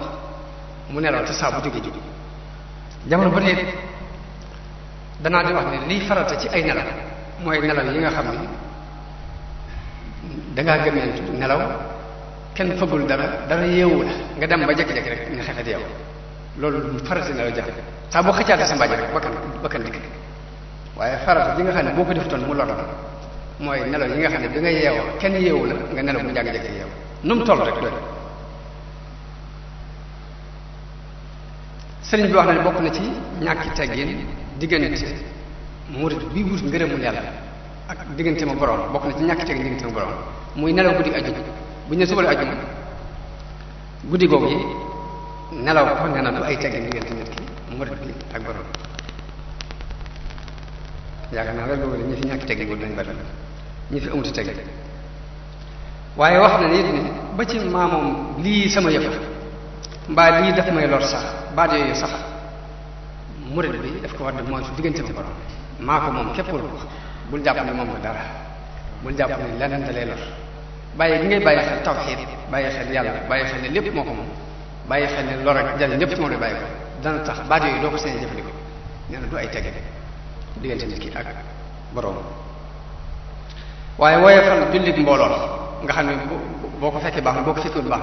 mu nelaw te saa bu jógee jóg jamono ba tey danaa di wax ne liy farata ci ay nelaw mooy nelaw yi nga xam ni dangaa gëmeentu nelaw kenn fëggul dara yeewu la nga dem ba jekki-jekki rek nga xefet yow loolu farata nelaw jafe saa boo xëccaate sa mbàjj rek bakkan dikk waaye farata ji nga xam ne boo ko defutoon mu lor mooy nelaw yi nga xam ne bi nga yeewoo kenn yeewu la nga nelaw mu jàgg-jekki yeewu nu mu toll rek doy sëriñ bi wax na ne bokk na ci ñàkki teggin diggante murid bi wut ngërëmul yàlla ak diggante ma borom bokk na ci ñàkki teggin diggante ma borom muy nelaw guddi ajjuma bu ñu ne suba la ajjuma guddi googu yi nelaw ko nee na du ay teggin diggante nit ki murid bi ak borom yaakaar naa rek loolu ñi fi ñàkki teggin wut nañ bari ñi fi amuti teggin waaye wax na nit ni ba ci maamoom lii sama yëfa mbaa lii daf may lor sax baat yooyu sax murid bi daf ko war di moytu diggante ma borom maa ko moom képp ko bul jàpp ne moom ko dara bul jàpp ne leneen da lay lor bàyyi gi ngay bàyyi xel tawxiid bàyyi xel yàlla bàyyi xel ne lépp moo ko moom bàyyi xel ne lor ak jariñ lépp ci moom lay bàyyi ko dana tax baat yooyu doo ko seen jëfandikoo nee na du ay tegge diggante nit ki ak borom waaye woyefal jullit mbooloo nga xam ne boo ko fekkee baax na boo ko fekkul baax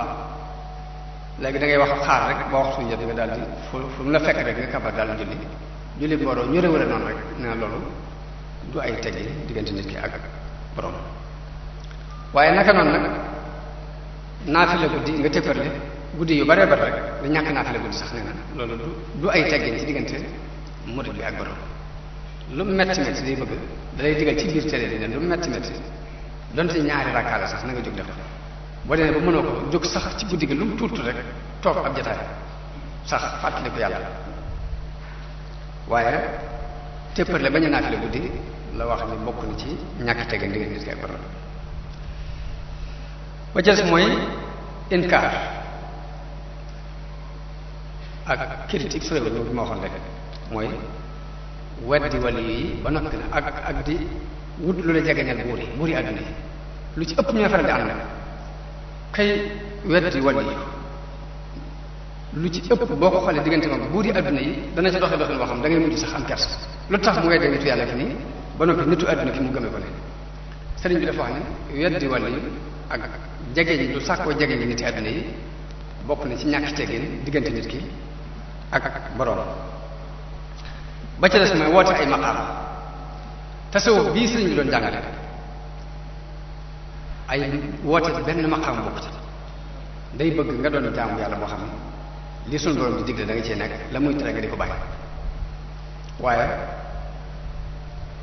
léegi da ngay wax xaar rek ba waxtu jot nga daal di fu mu la fekk rek nga kabar daal di julli mbooloo ñu réwale noonu rek nee na loolu du ay teggi diggante nit ki ak borom. waaye naka noonu nag naafila guddi nga tëpparle guddi yu baree bari rek da ñàkk naafila guddi sax nee na loolu du ay teggin ci diggante murid bi ak borom. lu metti metti day bëgg da lay digal ci biir tere di ne lu metti metti donte ñaari rakkaa la sax na nga jóg def boo demee ba mënoo ko jóg sax ci guddi gi lu mu tuutu rek toog ab jataay sax fàttali ko yàlla. waaye tëpparle bañ a naafila guddi la wax ni bokk na ci ñàkk teggin diggante nit ki ak borom. ba ca des mooy inkaar ak critique su réew bi ma waxoon rek mooy weddi wali yi ba noppi na ak di wut lu la jegeñal buur yi àdduna yi lu ci ëpp ñoo faral di ànd kay weddi wali yi lu ci ëpp boo ko xoolee diggante moom buur yi àdduna yi dana ci doxee doxin boo xam da ngay mujj sax am kers lu tax mu weddi nitu yàlla ki nii ba noppi nitu àdduna ki mu gëmee ko ne sëriñ bi dafa wax ne weddi wali yi ak jegeñ lu sàkkoo jegeñ nit yi àdduna yi bokk na ci ñàkk teggin diggante nit ki ak boroom. ba ca des mooy woote ay maqaam tasawuf bii sëriñ bi doon jàngale ay woote benn maqaam bokk ci day bëgg nga doon jaamu yàlla boo xam ne li suñu borom di digle da nga cee nekk la muy tere nga di ko bàyyi. waaye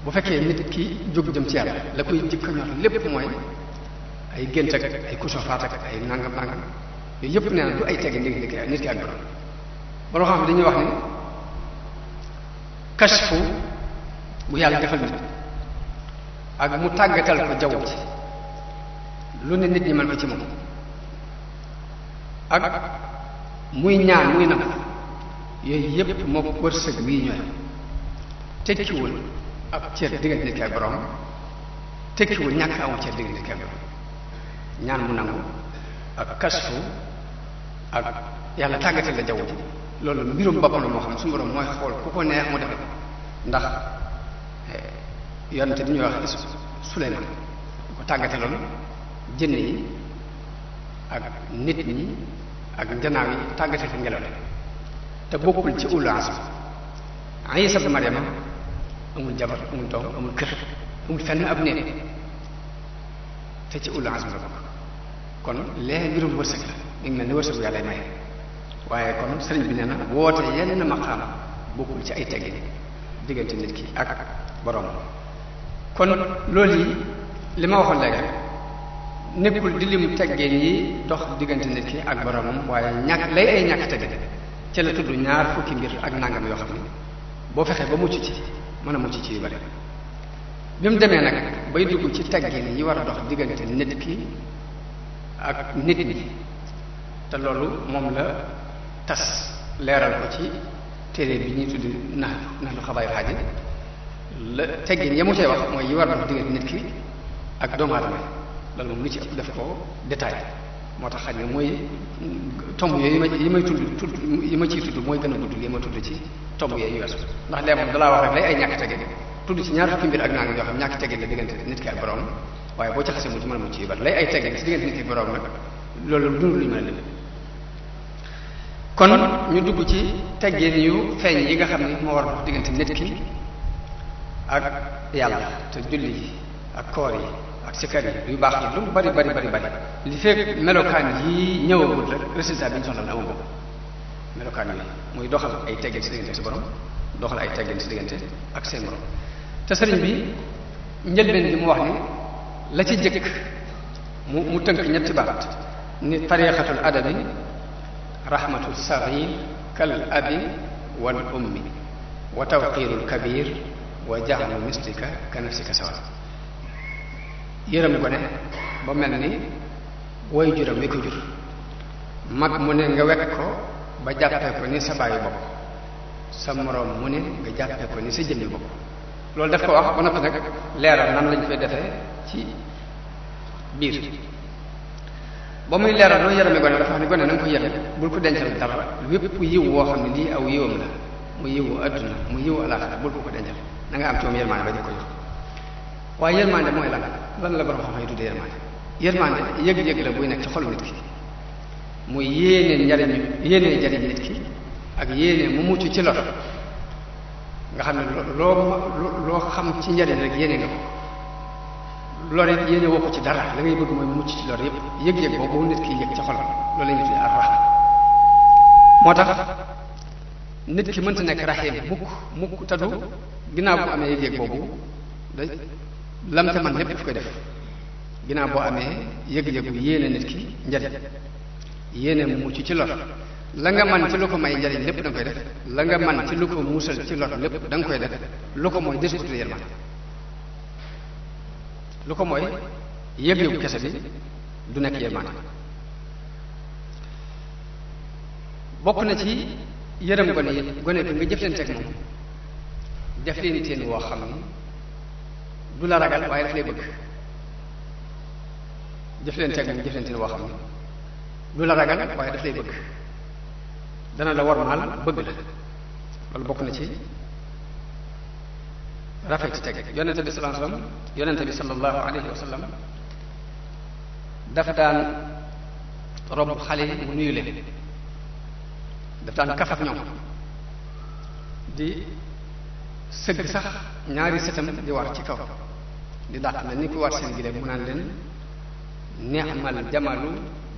bu fekkee nit ki jóg jëm ci yàlla la koy jëkk ñor lépp mooy ay gént ak ay kusofaat ak ay nangam nangam yooyu yëpp nee na du ay teggi nit ki ak borom. ba loo xam ne dañuy wax ni kashfu bu yàlla defal nit ak mu tàggatal ko jaww ji lu ne nit ñi mën ko ci moom ak muy ñaan muy nam yooyu yëpp moo wërsëg wii ñooy tekkiwul ab cër diggante nit ki ak borom tekkiwul ñàkk amul cër diggante nit ki ak borom. ñaan mu nangu ak kashfu ak yàlla tàggatal la jaww ji loolu mbirum boppam la moo xam ne suñu borom mooy xool ku ko neex mu defal ndax yonente bi ñuy wax Suleymaan ko tàggataloon jën yi ak nit ñi ak njanaaw yi tàggatal fi ngelaw te bokkul ci ulul azm. Isa ibn Maryama amul jabar amul doom amul kër amul fenn ab néeg te ci ulul azm la bokk kon lee mbirum wërsëg la mi ngi mel ni wërsëgu yàlla may waaye kon sëriñ bi nee na woote yenn maqaam bokkul ci ay teggin diggante nit ki ak borom. kon loolu yi li ma waxoon léegi nekkul di lim teggin yi dox diggante nit ki ak boromam waaye ñàkk lay ay ñàkk teggin ci la tudd ñaar fukki mbir ak nangam yoo xam ne boo fexee ba mucc ci mën a mucc ci yu bari. bi mu demee nag bay dugg ci teggin yi war a dox diggante nit ki ak nit ñi te loolu moom la tas leeral ko ci téere bi ñuy tudd nax lu xabaay xaaji la teggin ya mu cay wax mooy yi war a dox diggante nit ki ak doomu aadama loolu moom lu ci ëpp def ko détail moo tax xaj na mooy tomb yooyu yi may tudd yi ma ciy tudd mooy gën a gudd li ma tudd ci tomb yooyu weesu ndax lee moom dalaa wax rek lay ay ñàkk teggin tudd ci ñaar fukki mbir ak naa ngi yoo xam ñàkk teggin la diggante nit ki ak borom waaye boo ci xasee mucc mën a mucc yu bari lay ay teggin ci diggante nit ki ak borom nag loolu dund luñu mën a lim. kon ñu dugg ci teggin yu feeñ yi nga xam ne moo war a dox diggante nit ki ak yàlla te julli yi ak koor yi ak sikar yi yu baax yi lu bari li fekk melokaan yi ñëwagul rek résultat bi ñu soxla amul ko melokaan yi muy doxal ay teggin ci diggante si borom doxal ay teggin ci diggante ak seen borom. te sëriñ bi njëlbeen bi mu wax ni la ci jëkk mu tënk ñetti baat ni tariqatul adabi rahmatul saghir kal abi wal ummi wa tawqirul kabir wa ja'lu mislika ka nafsika sawa. yërëm ko ne ba mel ni woy juram wi ko jur mag mu ne nga wekk ko ba jàppee ko ni sa bàyyi bopp sa moroom mu ne nga jàppee ko ni sa jëmmi bopp. loolu daf ko wax ba noppi nag leeral nan lañ koy defee ci biir ba muy leeral loolu yërëmi gone dafa wax ni gone na nga ko yërëm bul ko dencal dara wépp yiw woo xam ne lii aw yiwam la mu yiwu adduna mu yiwu alaxira bul ko dencal na nga am ci moom yërmaande ba di ko jox. waaye yërmaande mooy lan la borom xam-xam yi tuddee yërmaande. yërmaande yëg-yëg la buy nekk ci xolu nit ki muy yéene jariñ nit ki ak yéene mu mucc ci lor nga xam ne loo xam ci njariñ rek yéene nga ko lor it yéene woo ko ci dara la ngay bëgg mooy mucc ci lor yépp yëg-yëg boobu nit ki yëg ci xolam loolu la ñuy tuddee ar-rahma moo tax nit ki mënta nekk rahim mukk tadu ginnaaw bu amee yëg-yëg boobu da lam te man lépp daf koy def ginnaaw boo amee yëg-yëgu yéene nit ki njariñ yéene mu mucc ci lor la nga man ci lu ko may njariñ lépp da nga koy def la nga man ci lu ko musal ci lor lépp da nga koy def lu ko mooy des ko tuddee yërmande lu ko mooy yëg-yëgu kese bi du nekk yërmande bokk na ci yërëm gone yi gone bi nga jëflanteeg moom def leen teen woo xam ni du la ragal waaye daf lay bëgg jëflanteeg moom jëflanteen woo xam ni du la ragal waaye daf lay bëgg dana la wormaal bëgg la loolu bokk na ci rafet teg yonente bi sallallahu alayhi wa sallam dafa daan rob xale yi mu nuyu leen daf daan kaf ak ñoom di sëgg sax ñaari sëtam di war ci kaw di dàq na ni ku war seen gileem mu naan leen neexmal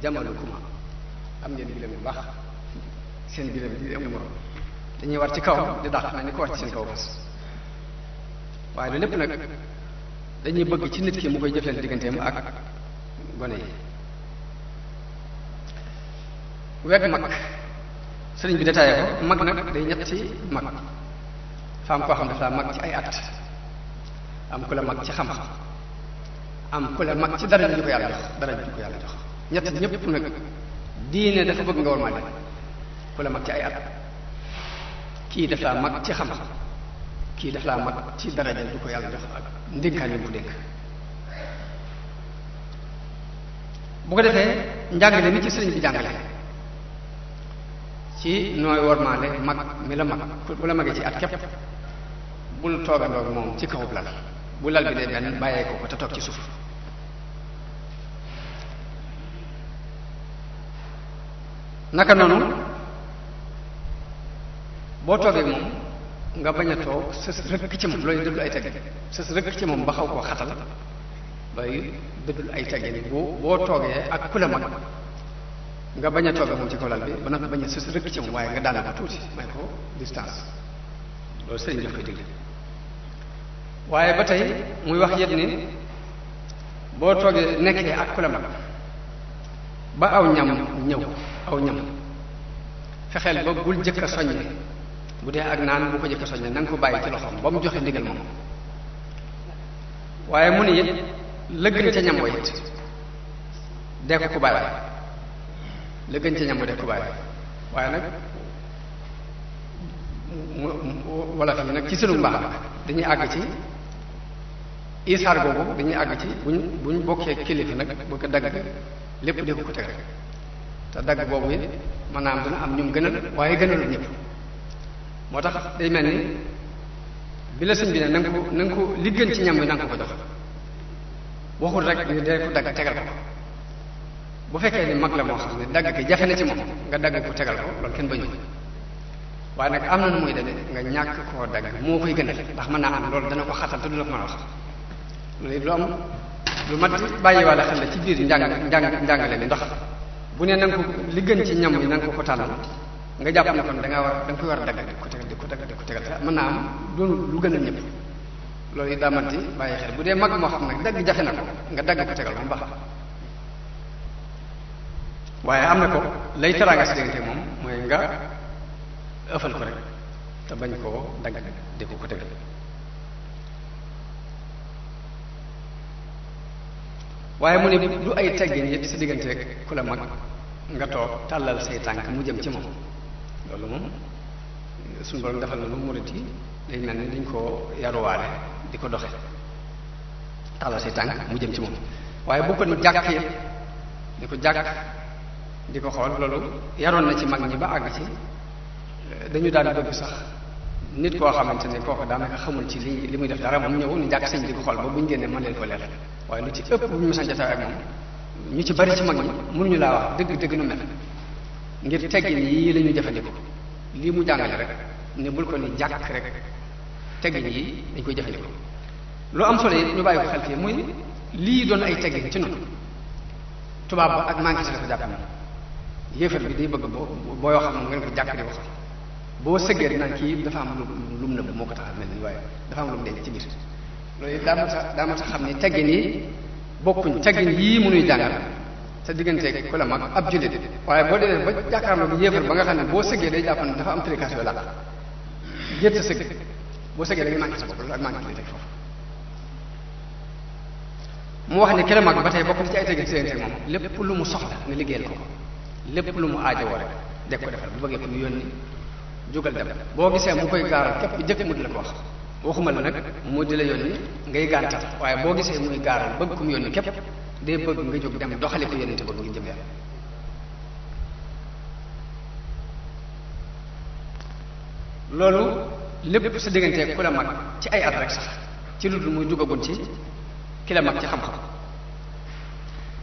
jamalukuma am ngeen gileem bu baax seen gileem di amul morom dañuy war ci kaw di dàq na ni ku war ci seen kaw fas waaye loolu lépp nag dañuy bëgg ci nit ki mu koy jëfleen digganteem ak gone yi wegg mag sëriñ bi détaillé ko mag nag day ñetti mag fa am koo xam dafa mag ci ay at am ku la mag ci xam-xam am ku la mag ci dara ju ko yàlla jox ñett ñëpp nag diine dafa bëgg nga war maa leen ku la mag ci ay at kii daf laa mag ci xam-xam kii daf laa mag ci daraja du ko yàlla jox ak ndénkaan yi mu ko dénk bu ko defee njàngale mi ci sëriñ bi jàngale ci nooy wormaale mag mi la mag bu la magee ci at képp bul toogandoog moom ci kawub lal bu lal bi dee benn bàyyee ko te toog ci suuf naka noonu boo toogee moom nga bañ a toog sës rëkk ci moom looy dëddul ay teggin sës rëkk ci moom ba xaw koo xatal looy dëddul ay teggin boo toogee ak ku la mag nga bañ a toogee moom ci kaw lal bi ba nag bañ a sës rëkk ci moom waaye nga daana ko tuuti may ko distance loolu sëriñ daf koy digle waaye ba tey muy wax yépp ni boo toogee nekkee ak ku la mag ba aw ñam ñëw aw ñam fexeel ba bul jëkk a soññe bu dee ak naan bu ko jëkk a soññe na nga ko bàyyi ci loxoom ba mu joxe ndigal moom waaye mu ni it lëggën ca ñam wa it dee ko bàyyi lëggën ca ñam wa dee ko bàyyi waaye nag wala fi nag ci sunu mbaax dañuy àgg ci isaar boobu dañuy àgg ci buñ bokkee kilifa nag bu ko dagg lépp di ko tegal te dagg boobu it maanaam dina am ñum gënal waaye gënalul ñëpp moo tax day mel ni bi la sëñ bi ne na nga ko li gën ci ñam bi na nga ko jox waxul rek ni dee ko dagg tegal ko bu fekkee ni mag la moo xam ne dagg gi jafe na ci moom nga dagg ko tegal ko loolu kenn bañu waaye nag am na nu muy demee nga ñàkk koo dagg moo koy gënal ndax mën naa am loolu dana ko xatal te du la ko mën a wax loolu lu am lu mat bàyyiwaale xel la ci biir njàngale mi ndax bu ne na nga ko li gën ci ñam yi na nga ko tànnal nga jàpp ne kon da nga koy war a dagg di ko tegal te mën naa am doonu lu gën a ñëpp loolu it daa mat di bàyyi xel bu dee mag moo xam nag dagg jafe na ko nga dagg ko tegal moom baax waaye am na ko lay teraanga si diggante moom mooy nga ëffal ko rek te bañ koo dagg di ko tegal waaye mu ne du ay teggin it sa diggante rek ku la mag nga toog tàllal say tànk mu jëm ci moom loolu moom suñu borom defal na lu murit yi day mel ni dañ koo yaruwaale di ko doxe tàllal say tànk mu jëm ci moom waaye bu ko ni jàkk yëpp di ko jàkk di ko xool loolu yaroon na ci mag ñi ba àgg ci dañu daan bëgg sax nit koo xamante ne kooku daanaka xamul ci li muy def dara moom ñëw ni jàkk sëñ di ko xool ba bu ñu génnee mën leen ko leer waaye lu ci ëpp bu ñu mësan jotaay ak moom ñu ci bari ci mag ñi mënuñu laa wax dëgg nu mel ngir teggin yii la ñu jëfandikoo lii mu jàngale rek ne bul ko ni jàkk rek teggin yi dañ koy jëfandikoo lu am solo yi ñu bàyyi ko xel fii muy lii doon ay teggin ci noonu tubaab ba ak manqué si dafa jàpp na yéefar bi day bëgg boo yoo xam ne ngeen ko jàkk di ko xam boo sëggee dinaan kii dafa am lu mu nëbb moo ko tax mel ni waaye dafa am lu mu denc ci biir loolu daa ma tax xam ni teggin yi bokkuñ teggin yii mënuy jàngal sa diggante ku la mag ab jullit waaye boo dee ba jàkkaarloo bi yéefar ba nga xam ne boo sëggee day jàpp ne dafa am précaution la jét sa sëgg boo sëggee da ngay manqué sa bopp loolu ak manqué li teg foofu mu wax ne ki la mag ba tey bokk na ci ay teggin séente moom lépp lu mu soxla nga liggéeyal ko lépp lu mu aajowoo rek deg ko defal bu bëggee ko mu yónni jógal dem boo gisee mu koy gaaral képp jëkk mu di la ko wax waxuma la nag mu di la yónni ngay gàntal waaye boo gisee muy gaaral bëgg ku mu yónni képp day bëgg nga jóg dem doxali ko yónnente bëgg ngi jëm yàlla loolu lépp sa diggantee ku la mag ci ay at rek sax ci lu dul muy duggagun ci ki la mag ci xam-xam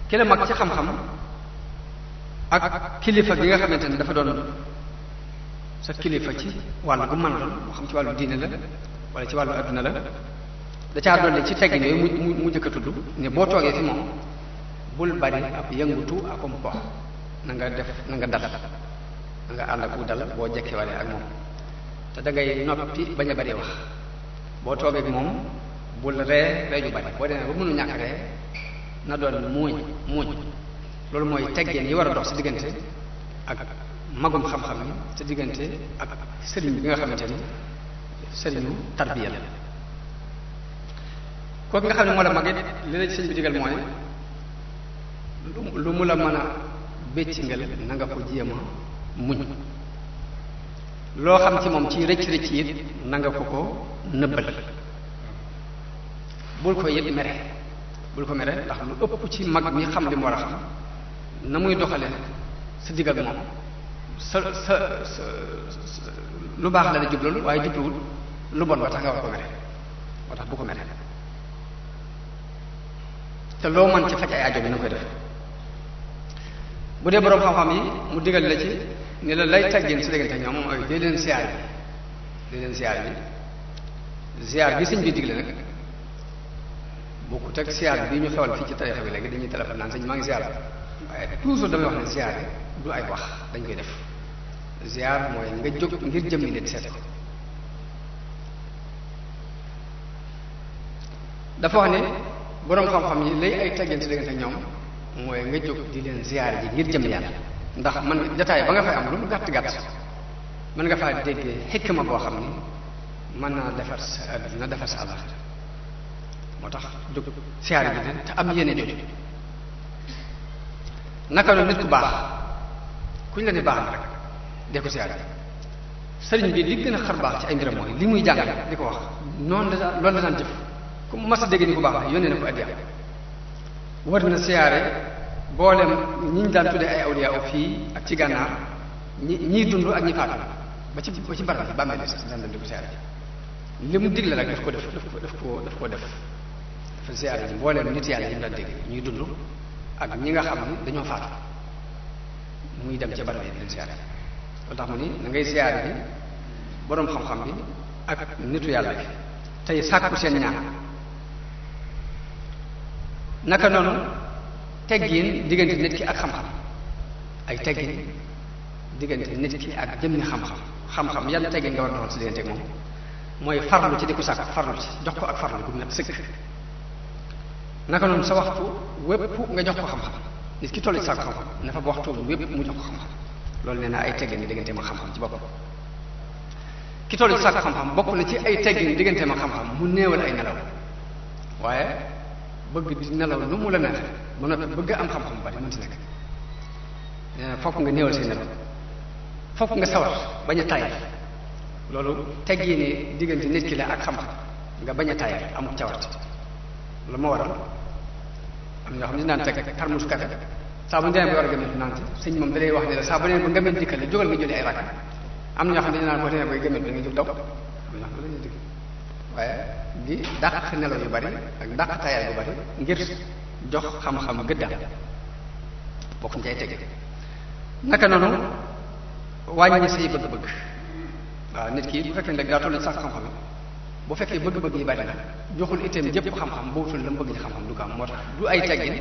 ki la mag ci xam-xam ak kilifa gi nga xamante ne dafa doon sa kilifa ci wàllu gu mën doon moo xam ci wàllu diine la wala ci wàllu adduna la da caa dolli ci teggin yooyu mu jëkk a tudd ne boo toogee fi moom bul bari ab yëngutu akom pox na nga def na nga dal na nga ànd ak bu dal boo jekkee wale ak moom te da ngay noppi bañ a bari wax boo toogee ak moom bul ree ju bari boo demee ba mënu ñàkk ree na doon muuñ loolu mooy teggin yi war a dox si diggante ak magum xam-xam yi sa diggante ak sëriñ bi nga xamante ni sëriñu tarbiya la kooku nga xam ne moo la mag it li la sëñ bi digal mooy lu mu la mën a béccingal na nga ko jéem a muñ loo xam ci moom ci rëcc-rëcc it na nga ko nëbbal bul ko it mere bul ko mere ndax lu ëpp ci mag mi xam li mu war a xam na muy doxale sa digg ak moom sa lu baax la la jublu waaye jubluwul lu bon ba tax nga war ko mere moo tax bu ko mere te loo mën ci faj ay aajo bi na koy def bu dee boroom xam-xam yi mu digal la ci ni la lay teggin si diggante ñoom mooy dee leen siyaar bi siyaar bi sëñ bi digle nag bokkut ak siyaar bi ñu xewal fii ci tarixa bi léegi dañuy téléphone naan sëñ maa ngi siyaar waaye toujours damay wax ne siyaar bi du ay wax dañ koy def siyaar mooy nga jóg ngir jëmmi nit seet ko dafa wax ne boroom xam-xam yi lay ay teggin si diggante ñoom mooy nga jóg di leen ziyaar ji ngir jëm yàlla ndax man jataay ba nga fay am lu mu gàtt-gàtt mën nga faa déggee xikma boo xam ni mën naa defar sa àddina defar sa àllaxira moo tax jóg ziyaar ji leen te am yéene jooju naka noonu nit ku baax kuñ la ne baax na rek dee ko ziyaar ji sëriñ bi li gën a xar baax ci ay mbiram mooy li muy jàngale di ko wax noonu la loolu la daan jëf ku mas a dégg ni ku baax la yónnee na ko addiya war na siyaare boolem ñi ñu daan tuddee ay awliya fii ak ci gànnaar ñiy dund ak ñi faatu ba ci barab yi bàmmeel sax daan dem di ko siyaare li mu digle rek daf ko def dafa siyaare ji boolem nit yàlla yi mu daan dégg ñuy dund ak ñi nga xam ni dañoo faatu muy dem ci barab yi di leen siyaare loolu tax mu ni na ngay siyaare bi boroom xam-xam bi ak nitu yàlla bi tey sàkku seen ñaan naka noonu teggin diggante nit ki ak xam-xam ay teggin diggante nit ki ak jëmmi xam-xam yan teggin nga war a doon si diggante ak moom mooy farlu ci di ko sàkk farlu ci jox ko ak farlu gu mat sëkk naka noonu sa waxtu wépp nga jox ko xam-xam nit ki toll ci sàkk xam-xam na fa ba waxtu wépp mu jox ko xam-xam loolu nee naa ay teggin ni diggante ma xam-xam ci boppam ki toll ci sàkk xam-xam bokk na ci ay teggin diggante ma xam-xam mu néewal ay nelaw waaye bëgg di nelaw lu mu la neex ba noppi bëgg am xam-xam bu bari mën ci nekk fokk nga néewal say nelaw fokk nga sawar bañ a tayal loolu teggee ne diggante nit ki la ak xam-xam nga bañ a tayal amul cawarte lu ma waral am ñoo xam ne naan teg tarmus kafe saa bu ñu demee ba war a gëmmentu naan ci sëñ moom da lay wax ne la saa bu demee ba ngëmment dikkal la jógal nga julli ay rakka am na ñoo xam ne dañu naan boo demee ba gëmmentu da nga jóg daw am na ñoo xam ne dañuy digg waaye di dàq nelaw yu bari ak dàq tayal yu bari ngir jox xam-xam gëddaam bokk ñu cay tege naka noonu wàññi say bëgg-bëgg waaw nit ki bu fekkee nag daa toll ci sax xam-xam bu fekkee bëgg-bëgg yi bari na joxul itam jëpp xam-xam boobutul la mu bëgg ci xam-xam du ko am moo tax du ay teggin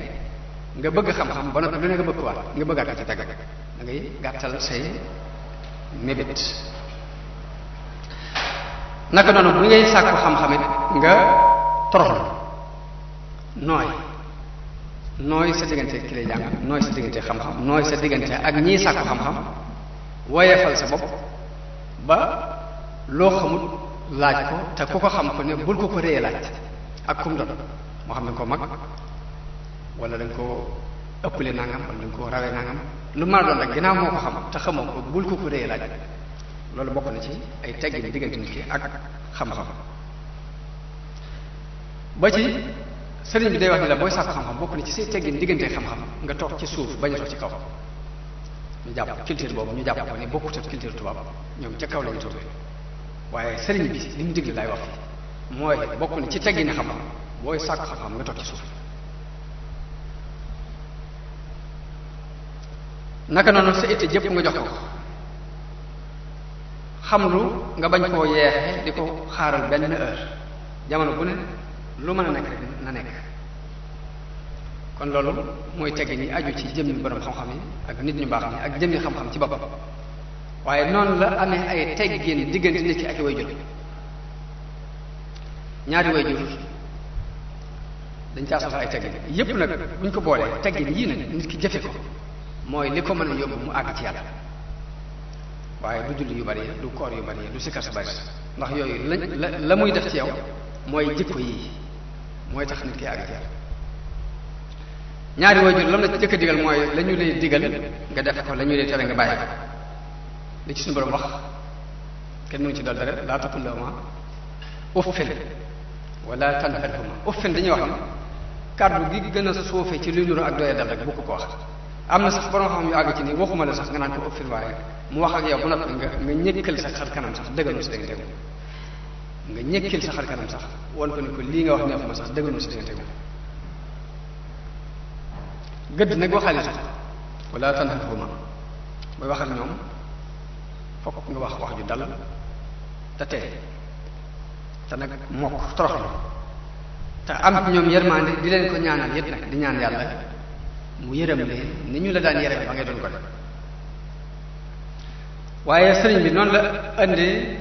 nga bëgg xam-xam ba noppi lu ne nga bëgg ko waat nga bëggaat ko ci tegg da ngay gàttal say mébét naka noonu bu ngay sàkku xam-xamit nga toroxlu nooy sa diggante ki lay jàng nooy sa diggante xam-xam nooy sa diggante ak ñii sàkku xam-xam woyefal sa bopp ba loo xamul laaj ko te ku ko xam ko ne bul ko réye laaj ak kum doon moo xam ne ko mag wala dañ ko ëppale nangam wala dañ ko rawee nangam lu mën a doon rek ginnaaw moo ko xam te xamoo ko bul ko réye laaj loolu bokk na ci ay teggin diggante nit ki ak xam-xam ba ci sëriñ bi day wax ni la booy sàkku xam-xam bokk na ci say teggin diggante xam-xam nga toog ci suuf bañ a toog ci kaw ñu jàpp culture boobu ñu jàpp ko ni bokkut ak culture tubaab ñoom ca kaw lañu toogee waaye sëriñ bi li mu digle laay wax fi mooy bokk na ci teggin xam-xam booy sàkku xam-xam nga toog ci suuf naka noonu sa itte jëpp nga jox ko xam lu nga bañ koo yeexe di ko xaaral benn heure jamono bu ne lu mën a nekk rek na nekk kon loolu mooy tegg ni aju ci jëmmi borom xam-xam yi ak nit ñu baax ñi ak jëmmi xam-xam ci boppam waaye noonu la amee ay teggin diggante nit ki ak i way jur ñaari way jur dañ caa soxla ay teggin yépp nag bu ñu ko boolee teggin yii nag nit ki jëfe ko mooy li ko mën a yóbbu mu àgg ci yàlla waaye du julli yu bari du koor yu bari du sikkar su bari ndax yooyu la muy def ci yow mooy jikko yii mooy tax nit ki àgg ci yàlla ñaari waajur lam la ci jëkk a digal mooy la ñu lay digal nga def ko la ñu lay tere nga bàyyi ko li ci suñu borom wax kenn mënu ci dal dara laa taqul lahumaa uffin wala tanharhumaa uffin dañuy wax ni kàddu gi gën a suufee ci luy nuru ak doya dal rek bu ko wax am na sax borom xam yu àgg ci ni waxuma la sax nga naan ko uffin waaye mu wax ak yow bu noppi nga ñëkkal sa xar kanam sax dëggal si diggante nga ñëkkal sa xar kanam sax won ko ni ko lii nga wax neexuma sax dëggal si diggante gëdd nag waxaale sax wala tanharhuma booy wax ak ñoom fokk nga wax wax ju dal te tey te nag mokk toroxlu te am ci ñoom yërmaande di leen ko ñaanal yét nag di ñaan yàlla mu yërëm leen ni ñu la daan yërëm ba ngay doon ko def waaye sëriñ bi noonu la indee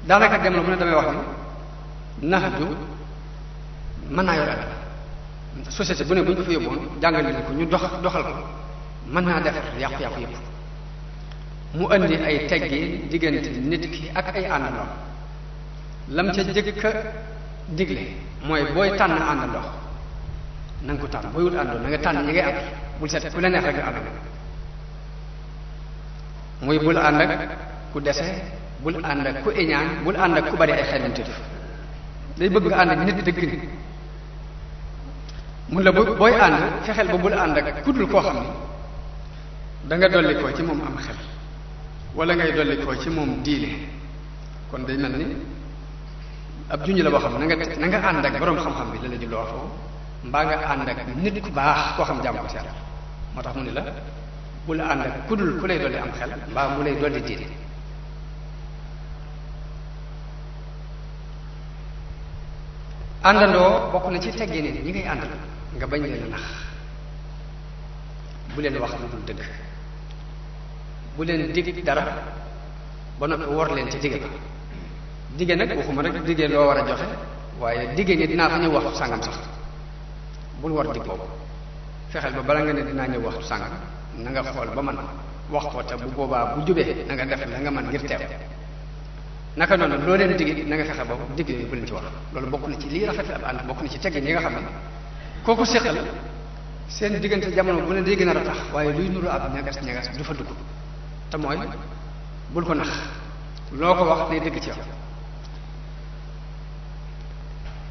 daanaka jamono bu ne damay wax ni nax ju mën naa yor alal société bu ne bu ñu ko fa yóbboon jàngal leen ko ñu doxal ko mën naa defar yàqu-yàqu yëpp mu indi ay teggee diggante nit ki ak ay àndandoo lam ca jëkk a digle mooy booy tànn àndandoo na nga ko tànn booy wut àndandoo na nga tànn ñi ngay ànd bul seet ku la neex rek nga ànd muy bul ànd ak ku dese bul ànd ak ku iñaan bul ànd ak ku bari ay xeemanteef day bëgg nga ànd ak nit dëgg ni mun la booy ànd fexeel ba bul ànd ak ku dul koo xam ni da nga dolli koo ci moom am xel wala ngay dolli koo ci moom diine kon day mel ni ab junj la boo xam na nga ànd ak boroom xam-xam bi la la julloo foofu mbaa nga ànd ak nit ku baax koo xam jàmm ko seet moo tax mu ne la bul ànd ak ku dul ku lay dolli am xel mbaa mu lay dolli diine àndandoo bokk na ci teggee ni ñi ngay àndal nga bañ leen a nax bu leen wax lu dul dëgg bu leen dig dara ba noppi wor leen ci digge ba digge nag waxuma rek digge loo war a joxe waaye digge ni dinaa fa ñëw waxtu sàngam sax bul war dig boobu fexeel ba bala nga ne dinaa ñëw waxtu sàngam na nga xool ba man wax ko te bu boobaa bu jubee na nga def la nga man ngir teew naka noonu loo leen digge na nga fexe ba digg yooyu bu leen ci wax loolu bokk na ci lii rafet ab ànd bokk na ci teggin yi nga xam ne kooku séqal seen diggante jamono bu ne day gën a ratax waaye luy nuru ab ñagas ñagas du fa dugg te mooy bul ko nax loo ko wax day dëgg ci yow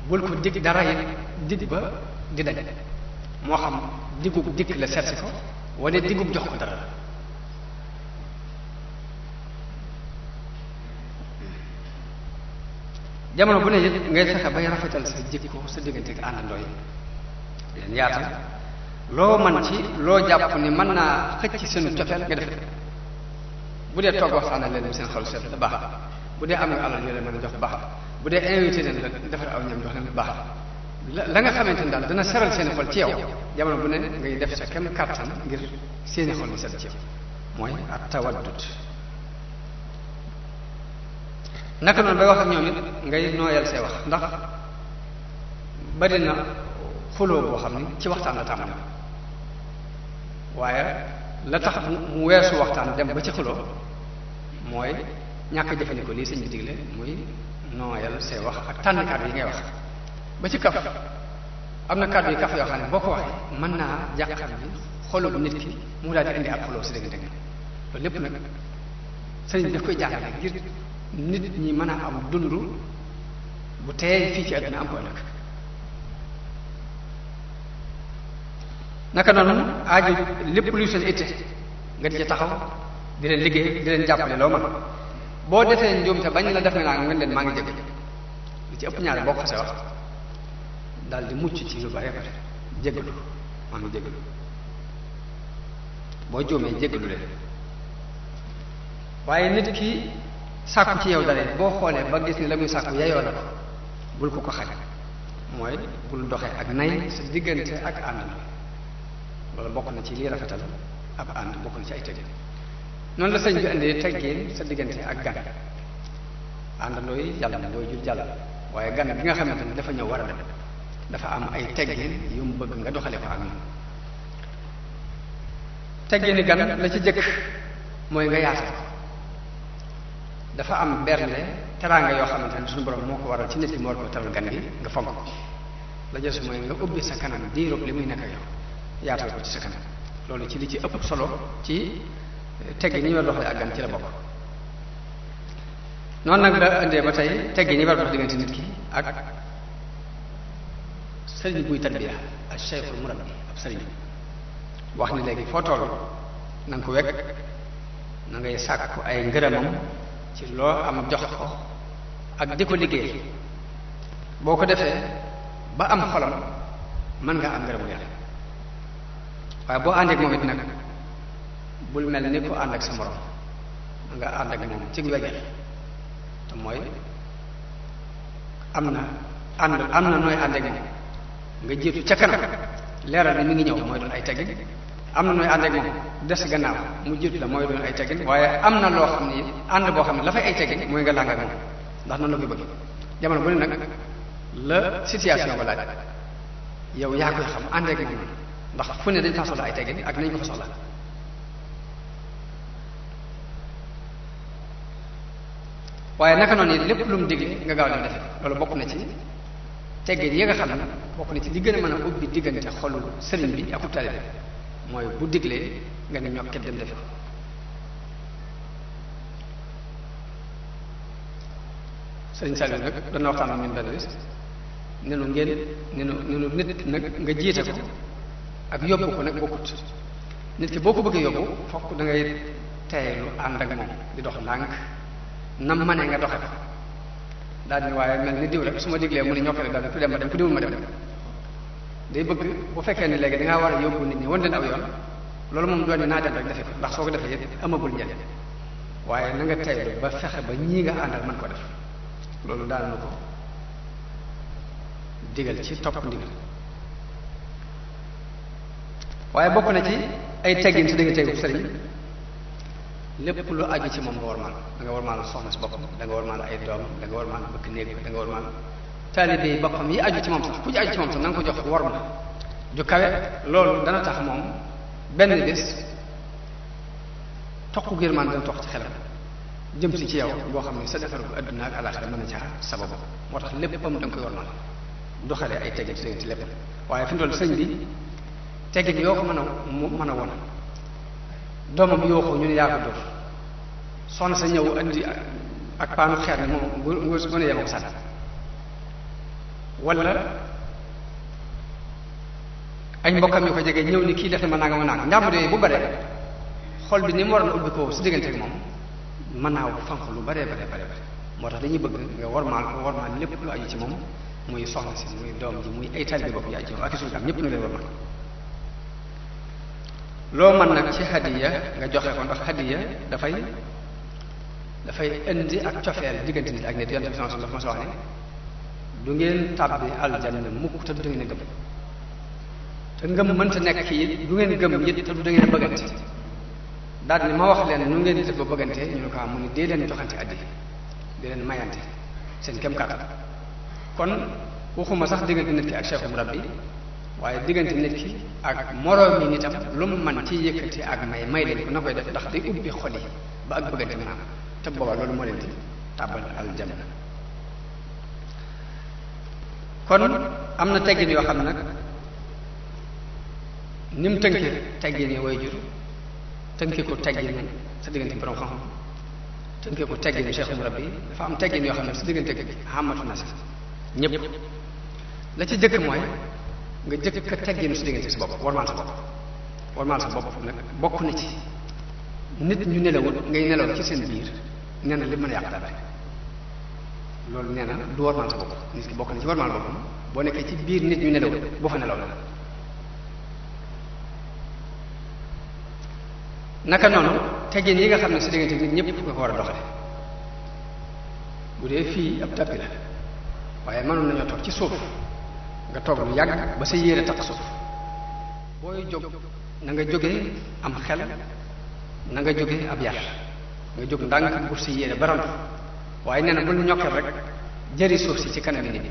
bul ko dig dara yi dig ba di daj moo xam digub dikk la seetsi ko wala digub jox ko dara jamono bu ne it ngay fexe bay rafetal sa jikko sa diggante ak àndandoo yi leen yaatal loo man ci loo jàpp ni mën naa xëcc seenu cofeel nga def bu dee toog waxtaanal leen seen xol seet la baax bu dee am nga alal yoo leen mën a jox baax bu dee invité leen la defar aw ñam jox leen baax la nga xamante ni daal dana seral seen xol ci yow jamono bu ne ngay def sa kem kàttan ngir seeni xol di set ci yow mooy at tawaddud naka noonu bay wax ak ñoom it ngay nooyal see wax ndax bari na xuloo boo xam ni ci waxtaan la tàmbali waaye la tax mu weesu waxtaan dem ba ci xuloo mooy ñàkk a jëfandikoo lii sëñ bi digle muy nooyal say wax ak tànn kàddu yi ngay wax ba ci kaf am na kàddu yi kaf yoo xam ne boo ko waxee mën naa jàqal bi xolu bu nit ki mu daal di indi ab xuloo si diggante loolu lépp nag sëriñ bi daf koy jàngale ngir nit ñi mën a am dund bu teey fii ci àdduna am ko ëllëg naka noonu aaju lépp luy seen itte nga di ci taxaw di leen liggéey di leen jàppale loo man boo defee njuumte bañ la def nga naa nga leen maa ngi jégg li ci ëpp ñaare boo ko xasee wax daal di mucc ci lu bare bare jéggalu maa ngi jéggalu boo jóomee jéggalu leen waaye nit ki sàkku ci yow dara boo xoolee ba gis ni la muy sàkku yeyoo la ko bul ko xañ mooy bul doxee ak nay sa diggante ak àndandoo loolu bokk na ci lii rafetal ab ànd bokk na ci ay teggin noonu la sëñ bi indee teggin sa diggante ak gan àndandoo yi jàll na booy jul jàll waaye gan bi nga xamante ni dafa ñëw war a dem dafa am ay teggin yu mu bëgg nga doxale ko ak moom teggini gan la ci jëkk mooy nga yaatal ko dafa am bernde teraanga yoo xamante ne suñu borom moo ko waral ci nit ki mu war ko teral gan gi nga fonk ko la jës mooy nga ubbi sa kanam diirub li muy nekk ak yow yaatal ko ci sa kanam loolu ci li ci ëpp solo ci teggi ñi war doxale ak gan ci la bokk noonu nag la indee ba tey teggi ñi war dox diggante nit ki ak sëriñ buy tarbiya ak cheikhul murabbi ab sëriñ wax ni léegi foo toll na nga ko wekk na ngay sàkku ay ngërëmam ci loo am jox ko ak di ko liggéey boo ko defee ba am xolam mën nga am ngërëmu yàlla waaye boo àndeek moom it nag bul mel ni ko ànd ak sa morom nga ànd ak moom ci wegeel te mooy am na nooy àndeek moom nga jiitu ca kanam leeral ni mi ngi ñëw mooy doon ay teggin am na nooy àndeek moom des gannaaw mu jiitu la mooy doon ay teggin waaye am na loo xam ni ànd boo xam ne la fay ay teggin mooy nga làng ak moom ndax noonu la koy bëgg jamono bu ne nag la situation ba laaj yow yaa koy xam àndeek moom ndax fu ne dañ fa soxla ay teggin ak nañ ko fa soxla waaye naka noonu lépp lu mu digle nga gaaw dem defe loolu bokk na ci teggin yi nga xam ne bokk na ci li gën a mën a ubbi diggante xolu sëriñ bi ak taalibe mooy bu diglee nga ne ñokket dem defe ko sëriñ Saliou nag dana waxtaan ak ñun benn bis nenu ngeen nenu nit nag nga jiite ko ak yóbbu ko nag bokkut nit ki boo ko bëggee yóbbu fokk da ngay teeylu ànd ak moom di dox ndànk nam ma ne nga doxe ko daal ni waaye mel ni diw rek su ma diglee mu ne ñokkale daal ku dem ma dem ku diwul ma dem day bëgg bu fekkee ne léegi dangaa war a yóbbu nit ñi wan leen aw yoon loolu moom doon ni naa dem rek defe ko ndax soo ko defee yëpp amagul njëriñ waaye na nga teeylu ba fexe ba ñii nga àndal mën ko def loolu daal na ko digal ci topp ndigal waaye bokk na ci ay teggin si da nga tegu sëriñ lépp lu aju ci moom nga war maal da nga war maal soxna si boppam da nga war maal ay doom da nga war maal bëkk néeg da nga war maal taalibe yi boppam yi aju ci moom sax ku ci aju ci moom sax na nga ko jox war ma ju kawe loolu dana tax moom benn bés toq ngir man dana toq ci xelam jëm si ci yow boo xam ne sa defar bu adduna ak alaxira mën na caa sababu moo tax léppam da nga koy war maal doxalee ay teggin si ci lépp waaye fi mu toll sëñ bi teggin yoo ko mën a won doomam yoo ko ñu ne yaa ko dóor soxna sa ñëw andi ak paanu xeer ni moom bu ne yema ko sànni wala ay mbokkam yu ko jege ñëw ni kii def na ma nanga ma nanga njàmbur yooyu bu bare xol bi ni mu waroon ubbi ko si diggante ak moom mën naa fanq lu bare moo tax dañuy bëgg nga warmaal lépp lu aju ci moom muy soxna si muy doom ji muy ay taalibe bopp yi aju ci moom ak i suñu ñëpp nga leen warmaal loo mën nag ci hadiya nga joxe ko ndax hadiya dafay dafay indi ak cofeel diggante nit ak nit. Yonent bi sallallahu alayhi wasallam dafa ma sa wax ne du ngeen tàbbi aljanna mukk te du ngeen a gëm te ngëm mënta nekk yi du ngeen gëm it te du da ngeen a bëggante. daal ni ma wax leen nu ngeen di def ba bëggante ñu ne ko mu ni dee leen joxante addi dee leen mayante seen kem kàttan. kon waxuma sax diggante nit ki ak cheikhu murabbi waaye diggante nit ki ak moroom yi nitam lu mu man ci yëkkati ak may leen ko na koy def ndax day ubbi xol yi ba ak bëggante mën a am te booba loolu moo leen di tàbbal aljanna. kon am na teggin yoo xam ne nag ni mu tënkee teggin yi way jur tënkee ko teggin sa diggante borom xam-xam tënkee ko teggin cheikhu murabbi dafa am teggin yoo xam ne sa diggante xamatu na si ñëpp. la ci jëkk mooy nga jëkk a tegginu si diggante si bopp warmaan sa bopp. warmaan sa bopp nag bokk na ci nit ñu nelawul ngay nelaw ci seen biir nee na li mën a yàq dara loolu nee na du warmaan sa bopp. nit ki bokk na ci warmaan boppam boo nekkee ci biir nit ñu nelawul boo fa nelaw la. naka noonu teggin yi nga xam ne si diggante nit ñëpp nga ko war a doxale. bu dee fii ab tappi la waaye mënoon nañoo toog ci suuf nga toog lu yàgg ba sa yére takk suuf booy jóg na nga jógee am xel na nga jógee ab yar nga jóg ndànk bu sa yére barantu waaye nee na bul ñokkal rek jëri suuf si ci kanam nit ñi.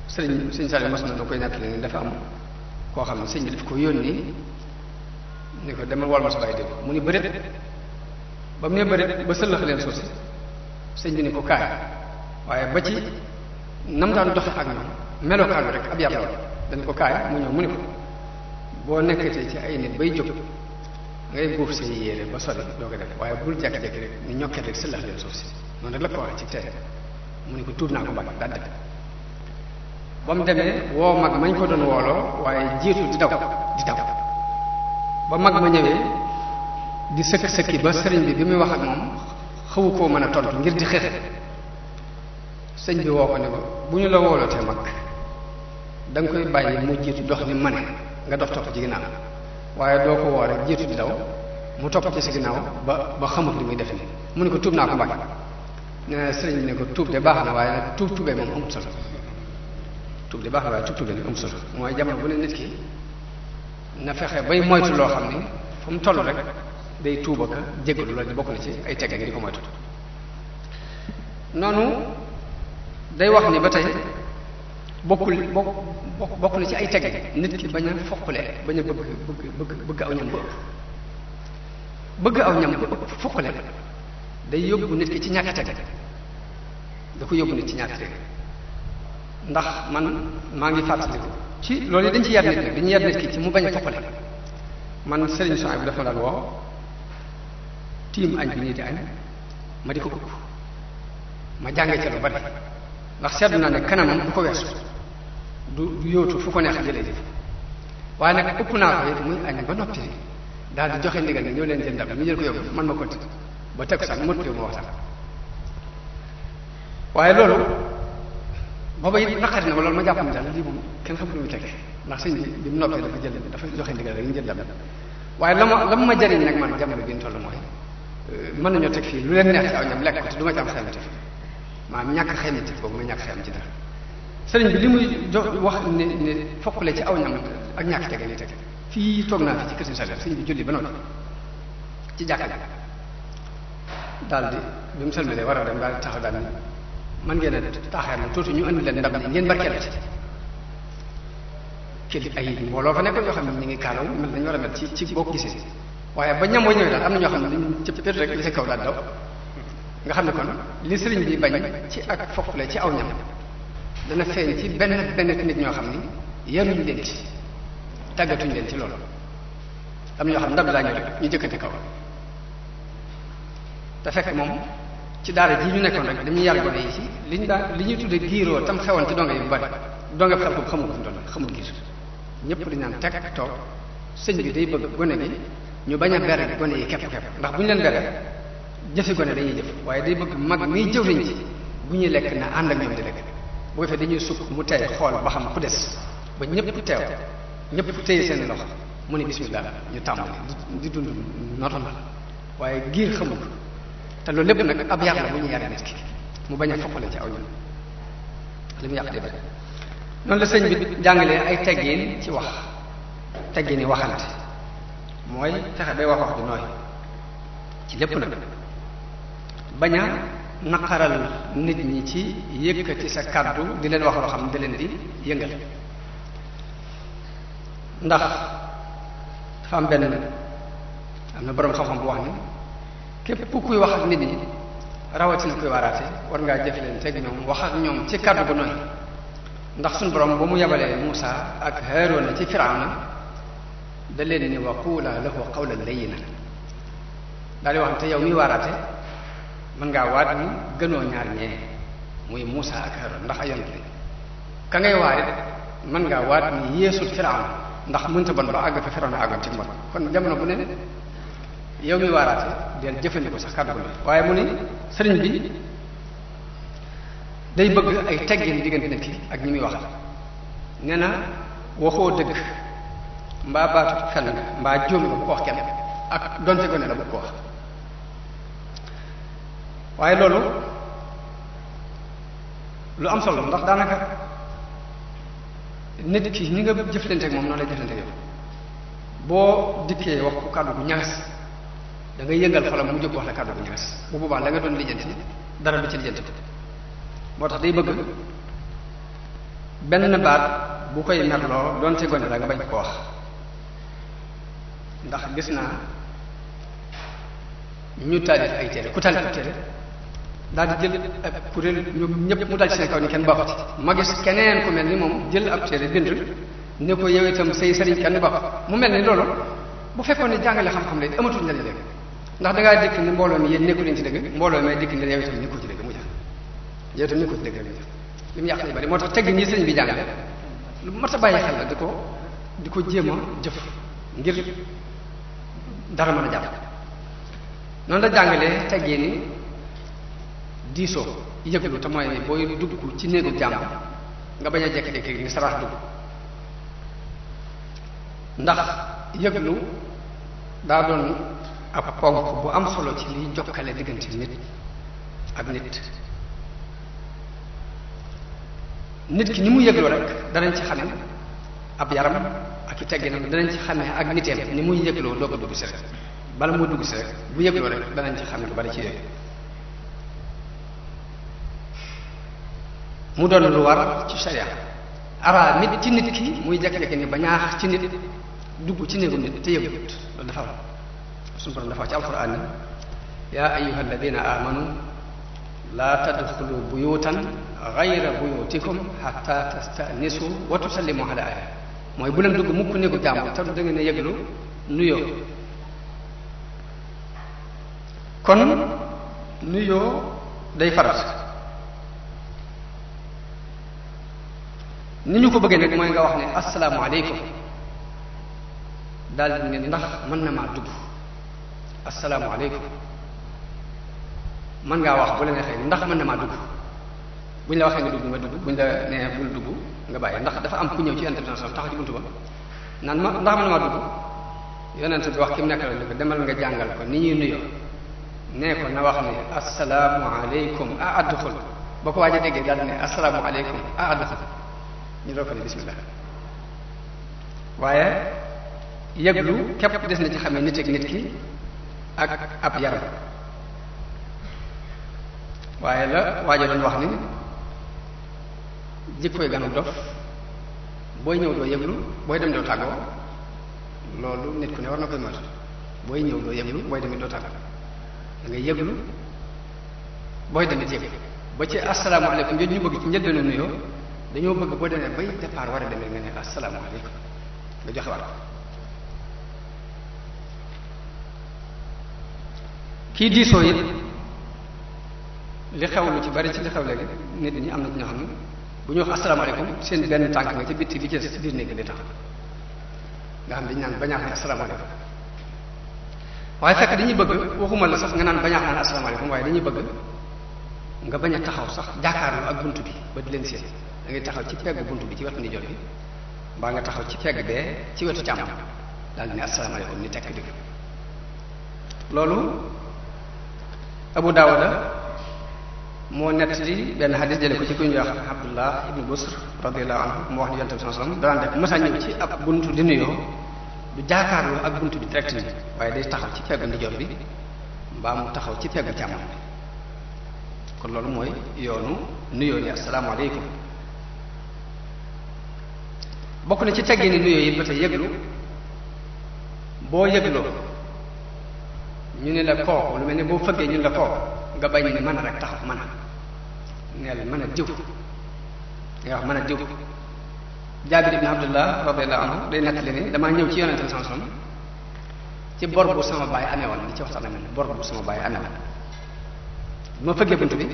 sëñ Saliou mas na da koy nettali ni dafa am koo xam ne sëñ bi daf ko yónni ni ko demal wol ma sa bàyyi dégg mu ni bërit ba mu ne bërit ba sëllëx leen suuf si sëñ bi ni ko kaay waaye ba ci nam daan doxe ak ñoom melokaan bi rek ab yar lool dañ ko kaay mu ñëw mu ni ko boo nekkatee ci ay nit bay jóg ngay buuf say yére ba sori doo ko def waaye bul jekki-jekki rek ni ñokkee rek sëllax leen suuf si noonu rek la ko waxee ci tey mu ni ko tuub naa ko mbàgg daal dëgg. ba mu demee woo mag mañ ko doon wooloo waaye jiitu di daw ba mag ma ñëwee di sëkki ba sëriñ bi muy wax ak moom xawu koo mën a tontu ngir di xeex. sëñ bi woo ko ne ko bu ñu la woolootee mag da nga koy bàyyi mu jiitu dox ni mane nga dox topp ci ginnaaw waaye doo ko woo rek jiitu di daw mu topp ci si ginnaaw ba xamut li muy def ni mu ne ko tuub naa ko mbàgg. nee na sëriñ bi ne ko tuub de baax na waaye nag tuubee moom amut solo. tuub de baax na waaye tuubee nag amut solo mooy jamono bu ne nit ki na fexe bay moytu loo xam ni fu mu toll rek day tuuba ka jéggalu loolu bokk na ci ay tegge ngi di ko moytu. noonu day wax ni ba tey bokk na ci ay tegge nit ki bañ a foqale bañ a bëgg aw ñam ba ëpp. bëgg aw ñam ba ëpp foqale day yóbbu nit ki ci ñàkk tegge da ko yóbbu nit ci ñàkk tegge. ndax man maa ngi fàttaliku ci loolu yi dañ ci yar nit nag dañuy yar nit ki ci mu bañ a foqale. man sëriñ Sonia bi dafa daan woo tiim añ bi nii di añ ma di ko ëpp ma jàngee ca lu bari ndax seetlu naa ne kanamam du ko weesu du yóotu fu ko neex jëlee jëf waaye nag ëpp naa ko it muy añ ba noppi daal di joxe ndigal ne ñëw leen jël ndab ñu jël ko yóbbu man ma continué ba teg sax motivé ma waxtaan. waaye loolu booba it naqari na ma loolu ma jàpp ne daal lii moom kenn xamul lu muy teg ndax sëñ bi mu noppee dafa joxe ndigal rek ñu jël ndab waaye la ma jariñ nag man jamono bi ñu toll mooy mën nañoo teg fii lu leen neex ci aw ñam lekk ko te du ma ci am xelmatif maanaam ñàkk xelmatif boobu nga ñàkk xelam ci dara. sëriñ bi li muy wax ne fokkule ci aw ñam ak ñàkk tege ni teg fii toog naa fi ci kër si sale sëriñ bi julli ba noppi ci jàkka ji daal di bi mu sëlmalee war a dem daal di taxaw daal ni man ngeen a taaxeer na tuuti ñu andi leen ndab li ngeen barkeelu ci kili ay mbooloo fa nekkoon yoo xam ne ñu ngi kaalaw mel nañu war a mel ci boo ko gisee waaye ba ñam boo ñëwee daal am na ñoo xam ne dañu cëpp pér rek li sa kaw daal daw nga xam ne kon li sëriñ bi bañ ci ak fokkule ci aw ñam dana feeñ ci benn nit ñoo xam ni yaruñ leen ci tàggatuñ leen ci loolu am na ñoo xam ndab laa ñëw rek ñu jëkkante kaw te fekk moom ci daara ji ñu nekkoon rek dañuy yar gone yi ci li ñuy tudde giiroo tam xewoon ci donga yi bu bari donga xel ko xamul ko fi doon xamul giir ñëpp di naan teg toog sëñ bi day bëgg gone gi ñu bañ a bere gone yi kepp ndax bu ñu leen bere jëfi gone dañuy jëf waaye day bëgg mag miy jëw liñ ci bu ñuy lekk na ànd ak ñoom di lekk bu ko defee dañuy sukk mu tey xool ba xam ku des ba ñëpp teew ñëpp téye seen loxo mu ne bismillah ñu tàmbali di dund nootoon la waaye giir xamul te loolu lépp nag ab yar la bu ñu yare nit ki mu bañ a foppale ci aw ñun li mu yàq di bari noonu la sëñ bi jàngalee ay teggin ci wax teggin yi waxante mooy fexe bay wax ju nooy ci lépp nag bañ a naqaral nit ñi ci yëkkati sa kàddu di leen wax loo xam ne da leen di yëngal ndax dafa am na boroom xam-xam bu wax ni képp kuy wax ak nit ñi rawatina kuy waaraate war ngaa jëf leen teg ñoom wax ak ñoom ci kàddu gu nooy ndax suñu borom ba mu yabalee Muusa ak Haaruna ci Firawna da leen ni wa quula lahu qawlan layyinan daal di wax te yow miy waaraate mën ngaa waat ni gënoo ñaar ñee muy Muusa ak Haaruna ndax ay yonent lañ ka ngay waarit mën ngaa waat ni yeesul Firawna ndax mënta bon ba àgg fa Firawna àggoon ci mbon kon jamono bu ne yow mi waaraate del jëfandikoo sax kàddu gu nooy waaye mu ni sëriñ bi day bëgg ay teggin diggante nit ki ak ñi muy wax nee na waxoo dëgg mbaa baatu fen nga mbaa jóom nga bu ko wax kenn ak donte gone la bu ko wax waaye loolu lu am solo ndax daanaka nit ki ñi nga jëflante ak moom noonu lay jëflante ak yow boo dikkee wax ko kàddu gu ñagas da ngay yëngal xolam mu jóg wax la kàddu gu ñagas bu boobaa la nga doon lijjanti dara du ci lijjanti moo tax day bëgg benn baat bu koy merloo doonte gone la nga bañ ko wax ndax gis naa ñu taalif ay téere ku taalif ay téere daal di jël ab kuréel ñoom ñëpp mu dal ci seen kaw ni kenn baaxut ma gis keneen ku mel ni moom jël ab téere bind ne ko yow itam say sëriñ kenn baaxut mu mel ni loolu bu fekkoon ne jàngale xam-xam lay amatul njëriñ léegi ndax da ngaa dikk ni mbooloo mi yéen nekku leen ci dëgg mbooloo may dikk ni yow itam nekkul ci dëgg mu jax yow itam nekkul ci dëgg mu jax li mu yàq lay bari moo tax tegg ñi sëriñ bi jàngale lu mat a bàyyi xel la di ko jéem a jëf ngir dara mën a jàpp noonu la jàngalee teggee ni diisoo yëglu te mooy booy dugg ci néegu jàmm nga bañ a jekki-jekki ni sarax dugg ndax yëglu daa doon ab ponk bu am solo ci liy jokkale diggante nit ak nit ki ni mu yëgloo rek danañ ci xame ab yaram ak i tegginam danañ ci xamee ak niteem ni muy yëgloo doog a dugg si rek bala moo dugg si rek bu yëgloo rek danañ ci xam lu bari ci yëg mu doon lu war ci sharia ara nit ci nit ki muy jekki-jekki ni ba ñaax ci nit dugg ci néegu nit te yëgut loolu dafa am suñu borom dafa ci alquran ni yaa ayyuha alladina amanu laa tadxulu buyutan gayra buyutikum xatta tastanisu wa tusallimu ala ahli mooy bu leen dugg mukk néegu jàmm te da ngeen a yëglu nuyoo kon nuyoo day farat ni ñu ko bëggee nag mooy nga wax ne assalaamu aleykum daal di ne ndax mën na maa dugg assalaamu aleykum mën ngaa wax bu la neexee ndax mën na maa dugg bu ñu la waxee nga dugg nga dugg bu ñu la nee bul dugg nga bàyyi ndax dafa am ku ñëw ci yonent bi sallallahu alayhi wasallam taxaw ci buntu ba naan ma ndax mën na maa dugg yonent bi wax ki mu nekkal ni ko demal nga jàngal ko ni ñuy nuyoo nee ko na wax ne assalaamu aleykum a adxul ba ko waaj a déggee daal ne assalaamu aleykum a adxul ñu doo ko ne bismillah waaye yëglu képp des na ci xamee nit ak nit ki ak ab yaram waaye la waaja doon wax ni jikkoy ganu dof booy ñëw doo yëglu booy dem doo tàggoo loolu nit ku ne war na koy moytu booy ñëw doo yëglu booy demit doo tàggoo da ngay yëglu booy demit yëg ba ci asalaamaaleykum jooju ñu bëgg ci njëlbeenu nuyoo dañoo bëgg boo demee bay départ war a demee nga ne asalaamaaleykum nga joxe waat ko kii diisoo it li xew lu ci bari ci li xew léegi nit ñi am na ci ñoo xam ne bu ñu wax asalaamaaleykum seen benn tànk nga ci bitti li ci biir néeg di tax nga xam dañu naan bañaax ne asalaamaaleykum waaye fekk dañuy bëgg waxuma la sax nga naan bañaax naan asalaamaaleykum waaye dañuy bëgg nga bañ a taxaw sax jàkkaarloo ak bunt bi ba di leen seen da ngay taxaw ci peggu bunt bi ci wetu ndijoor bi mbaa nga taxaw ci pegg bee ci wetu càmm daal di ne asalaamaaleykum ni tekk digg loolu Abu Daawuda moo nettali benn xadis jële ko ci ku ñuy wax Abdullah ibnu Busr radiyallahu anhu mu wax ni yonent bi sallallahu alayhi wasallam daan def masa ñëw ci ab buntu di nuyoo du jaakaarloo ak buntu bi direct ni waaye day taxaw ci peggu ndijoor bi mbaa mu taxaw ci peggu càmmoñ bi kon loolu mooy yoonu nuyoo ni asalaamaaleykum. bokk na ci teggee ni nuyoo yi ba tey yëglu boo yëgloo ñu ne la kooku lu mel ne boo fëggee ñu ne la kooku nga bañ ne mën a rek taxaw mën a neel mën a diw nga wax mën a diw. Jaabir ibn Abdullah radiyallahu anhu day nettali ni damaa ñëw ci yonente bi sallallahu alayhi wasallam ci bor bu sama baay amee woon li ci waxtaan amee bor bu sama baay amee woon bu ma fëggee bunt bi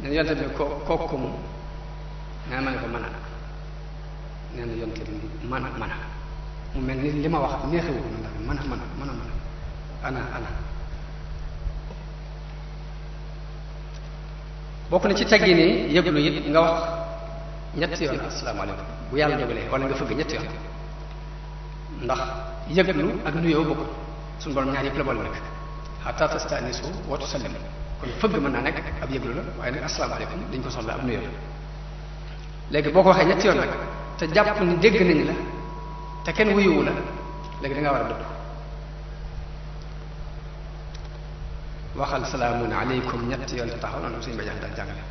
ne yonente bi kooku moom nee na ma ne ko mën a nee na yonente bi mën a mu mel ni li ma wax neexewu ndax mën a ana bokk na ci teggi nii yëglu it nga wax ñetti yoon asalaamaaleykum bu yàlla dogalee wala nga fëgg ñetti yoon ndax yëglu ak nuyoo bokkul suñu borom ñaar yëpp la boole nekk hatta tastanisu wa tusallimu kon fëgg mën naa nekk ab yëglu la waaye nag asalaamaaleykum dañ ko soxla ab nuyoo léegi boo ko waxee ñetti yoon nag te jàpp ni dégg nañ la te kenn wuyuwu la léegi da ngaa war a dëdd waxal salaamun aleykum ñetti yoon te taxaw noonu suñu bajaan daal jàngale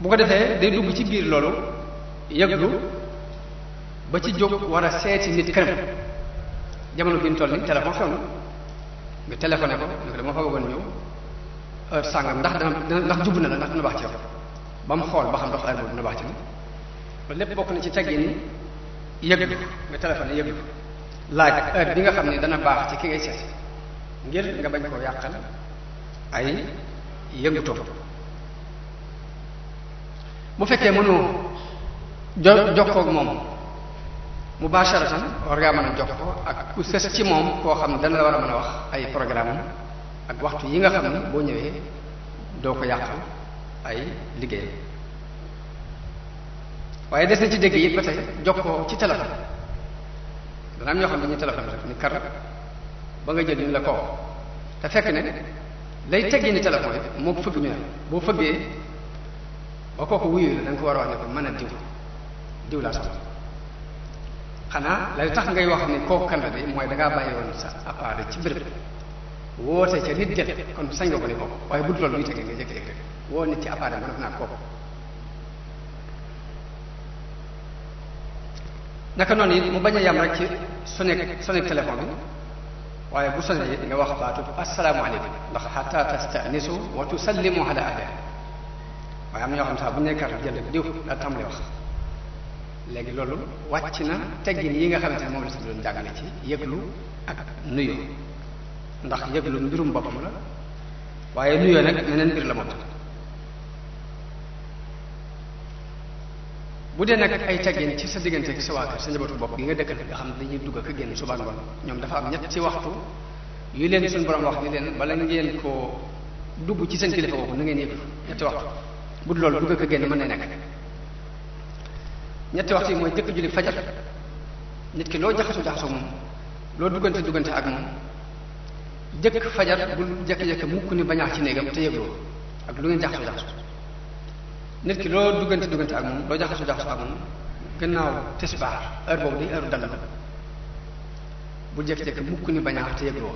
bu ko defee day dugg ci biir loolu yëglu ba ci jóg war a seeti nit këram jamono bi ñu toll ni téléphone xew na nga téléphoné ko ne ko dama fa bëggoon ñëw heure sàngam ndax jub na la ndax dina baax ci yow ba mu xool ba xam ndox heure boobu dina baax ci moom loolu lépp bokk na ci teggi ni yëglu nga téléphoné yëglu laaj heure bi nga xam ne dana baax ci ki ngay seet ngir nga bañ koo yàqal ay yëngutoom bu fekkee mënoo jokkoo ak moom mubasharatan war ngaa mën a jokkoo ak ku sës ci moom koo xam ne dana la war a mën a wax ay programme ak waxtu yi nga xam ne boo ñëwee doo ko yàqal ay liggéeyam waaye des na ci dégg yi ba tey jokkoo ci téléphone dana am ñoo xam ne dañuy téléphone rek ni kar ba nga jël ñu la kooku te fekk ne lay teggi ni téléphone yi moo ko fëgg ñu ne boo fëggee ba kooku wuyu la da nga ko war a wax ne ko mën a diw laa soxla xanaa lay tax ngay wax ni kooku kan la de mooy da ngaa bàyyi woon sa appareil ci béréb woote ca nit jël kon sañ nga ko ni kooku waaye bu dul loolu luy tegee nga jékki-jékki woo nit ci appareil ma def naa kooku naka noonu it mu bañ a yam rek ci sonné téléphone bi waaye bu sonné it nga wax baatu asalaamaaleykum ndax hatta tastanisu wa tusallimu ala ahliha waaye am na ñoo xam sax bu ñu nee kàr jël diw daal tàmbali wax léegi loolu wàcc na teggin yi nga xamante ne moom la si doon jàngale ci yëglu ak nuyoo ndax yëglu mbirum boppam la waaye nuyoo nag meneen mbir la moom bu dee nag ay teggin ci sa diggante ak sa waa kër sa njabootu bopp gi nga dëkkal nga xam ne dañuy dugg ak génn suba ngoon ñoom dafa am ñetti waxtu yu leen suñu borom wax ni leen bala ngeen ko dugg ci seen kilifa boobu na ngeen yëglu ñetti waxtu bu dul loolu dugg ak génn mën na nekk ñetti waxtu yi mooy jëkk julli fajar nit ki loo jaxasoo moom loo duggante ak moom jëkk fajar bul jekk-jekk mukk ni bañaax ci néegam te yëgloo ak lu ngeen jaxasoo nit ki loo duggante ak moom loo jaxasoo ak moom gannaaw tisbaar heure boobu day heure dal bul jekk-jekk mukk ni bañaax te yëgloo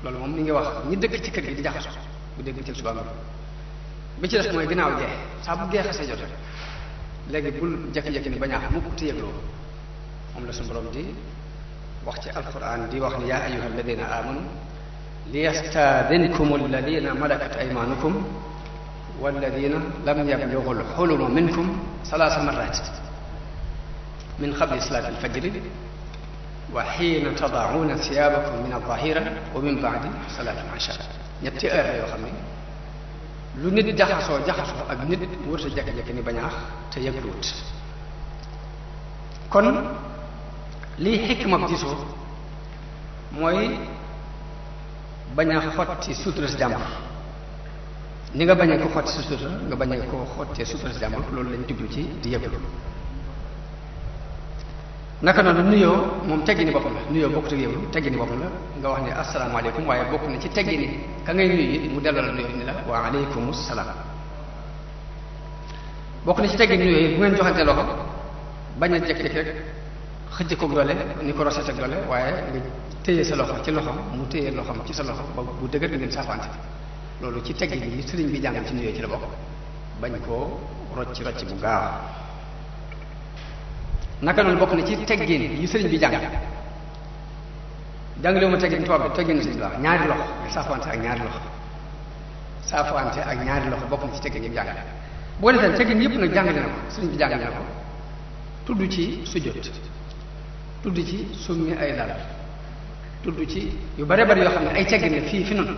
loolu moom mi ngi wax ñi dëkk ci kër gi di jaxasoo bu dégg ci suba bi ci des mooy gannaaw jeex saa bu geex sa jot léegi bul jekki-jekki ni bañaax mukk te yëgloo moom la suñu borom di wax ci alquran di wax ni yaa ayyuha alladina amanu liyastadinkum alladina malakat aymanukum walladina lam yablughu alxuluma minkum salaasa marrat min qabli salaati alfajri wa xiina tadauna siyabakum min aldahira wa min baadi salaati al-isha ñetti heure la yoo xam ne lu nit jaxasoo ak nit wër sa jekki-jekki ni bañaax te yëgluwut kon lii xikma gisoo mooy bañ a xotti sutura si jàmbur ni nga bañee ko xotti sutura nga bañee ko xottee sutura si jàmbur loolu lañ jublu ci di yëglu naka noonu nuyoo moom teggini boppam la nuyoo bokkut ak yow teggini boppam la nga wax ne asalaamaaleykum waaye bokk na ci teggini ka ngay nuyu it mu delloo la nuyoo ni la wa aleykum salaam. bokk na ci teggini nuyoo yi bu ngeen joxante loxo bañ a jekk-jekk rek xëcc ko doole ni ko roset ak doole waaye nga téye sa loxo ci loxom mu téye loxom ci sa loxo ba bu dëgër ngeen saafante loolu ci teggin yi sëriñ bi jàngal ci nuyoo ci la bokk bañ koo rocc bu gaaw. naka noonu bokk na ci teggin yi sëriñ bi jàngal jàngale ma teggin tubaab bi teggin sëriñ bi wax ñaari loxo saafante ak ñaari loxo saafante ak ñaari loxo bokk na ci teggin yi jàngale. boo defee teggin yëpp nag jàngale na ko sëriñ bi jàngale na ko tudd ci sujjóot tudd ci summi ay dal tudd ci yu bare bari yoo xam ne ay teggin la fii fi noonu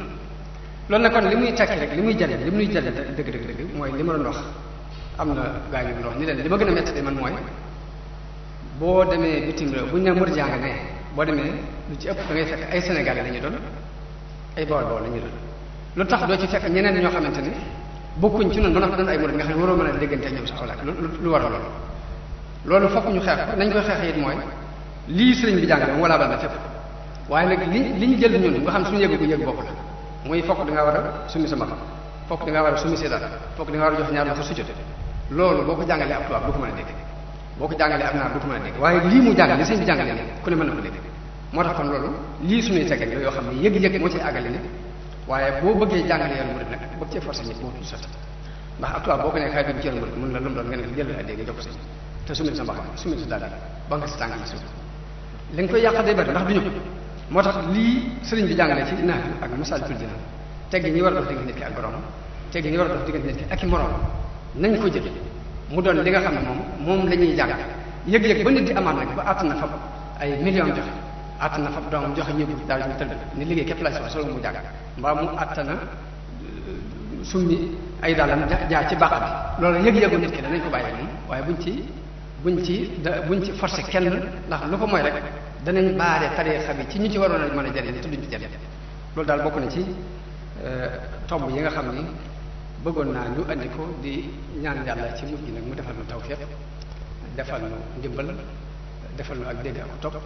loolu nag kon li muy tekki rek li muy jariñ dëgg mooy li ma doon wax am na gaa yu doon wax ni leen li ma gën a metti de man mooy boo demee bitim réew bu ñu ne murid nga ne boo demee lu ci ëpp da ngay fekk ay Sénégalais la ñuy doon ay Bawol la ñuy doon lu tax doo ci fekk ñeneen ñoo xamante ni bokkuñ ci noonu ba nga doon ay murid nga xam ne waroo mën a déggante ak ñoom sax wala lu war loolu fokk ñu xeex ko nañ koy xeex it mooy lii sëriñ bi jàngale moom wala bal na fépp waaye nag li ñu jël ñun nga xam suñu yëgu yëg bopp la muy fokk da ngaa war a summi sa mbaxam fokk da ngaa war a summi seedaat fokk da ngaa war a jox ñaar loxo sujjóot loolu boo ko jàngalee ab tubaab du ko mën a dégg boo ko jàngalee ab naar du ko mën a dégg waaye lii mu jàngale li sëriñ bi jàngale ne ku ne mën na ko dégg moo tax kon loolu lii suñuy teggin la yoo xam ne yëg-yëg moo ciy àggale ne waaye boo bëggee jàngale yoonu murid nag bëgg cee forcé ñëpp moo tudd sotti ndax ab tubaab boo ko ne xay dugg ci yoonu murid mun la lu mu doon nga ne jël addi nga jox ko sëñ te sumil sa mbaxam sumil sa daal ba nga si tànk yi suuf li nga koy yàq day bari ndax du ñu moo tax lii sëriñ bi jàngale ci naaj ak Masaalikul Jinaan teggi ñi war a dox diggante nit ki ak borom teggi ñi war a dox diggante nit ki ak i morom nañ ko jël mu doon li nga xam ne moom la ñuy jàng yëg-yëg ba nit di amaat nag ba àtt na fab ay millions joxe àtt na fab doomam joxe ñëpp daal ñu tëdd ni liggéey képp la solo mu jàng mbaa mu àtt na summi ay daalam jaar ci bàq bi loolu yëg-yëgu nit ki danañ ko bàyyi moom waaye buñ ci forcé kenn ndax lu ko mooy rek danañ baare tariixa bi ci ñu ci waroon a mën a jariñ te duñ ci jariñ loolu daal bokk na ci tomb yi nga xam ni bëggoon naa ñu andi ko di ñaan yàlla ci mujj nag mu defal nu tawfiq defal nu ndimbal defal nu ak dégg ak topp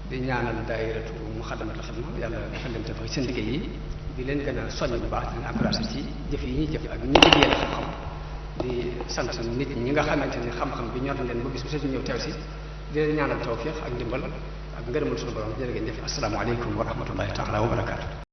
di ñaanal daayiratu Muxaddamatul Xidma yàlla defal leen tawfiq seen liggéey yi di leen gën a soññ bu baax di leen encouragé ci jëf yi ñuy jëf ak ñi liggéeyal xam-xam di sant nit ñi nga xamante ni xam-xam bi ñor na leen ba bis bu seet ñëw teew si di leen ñaanal tawfiq ak ndimbal ak ngërëmal suñu borom jërë ngeen jëf asalaamaaleykum wa rahmatullahi taala wa barakaatu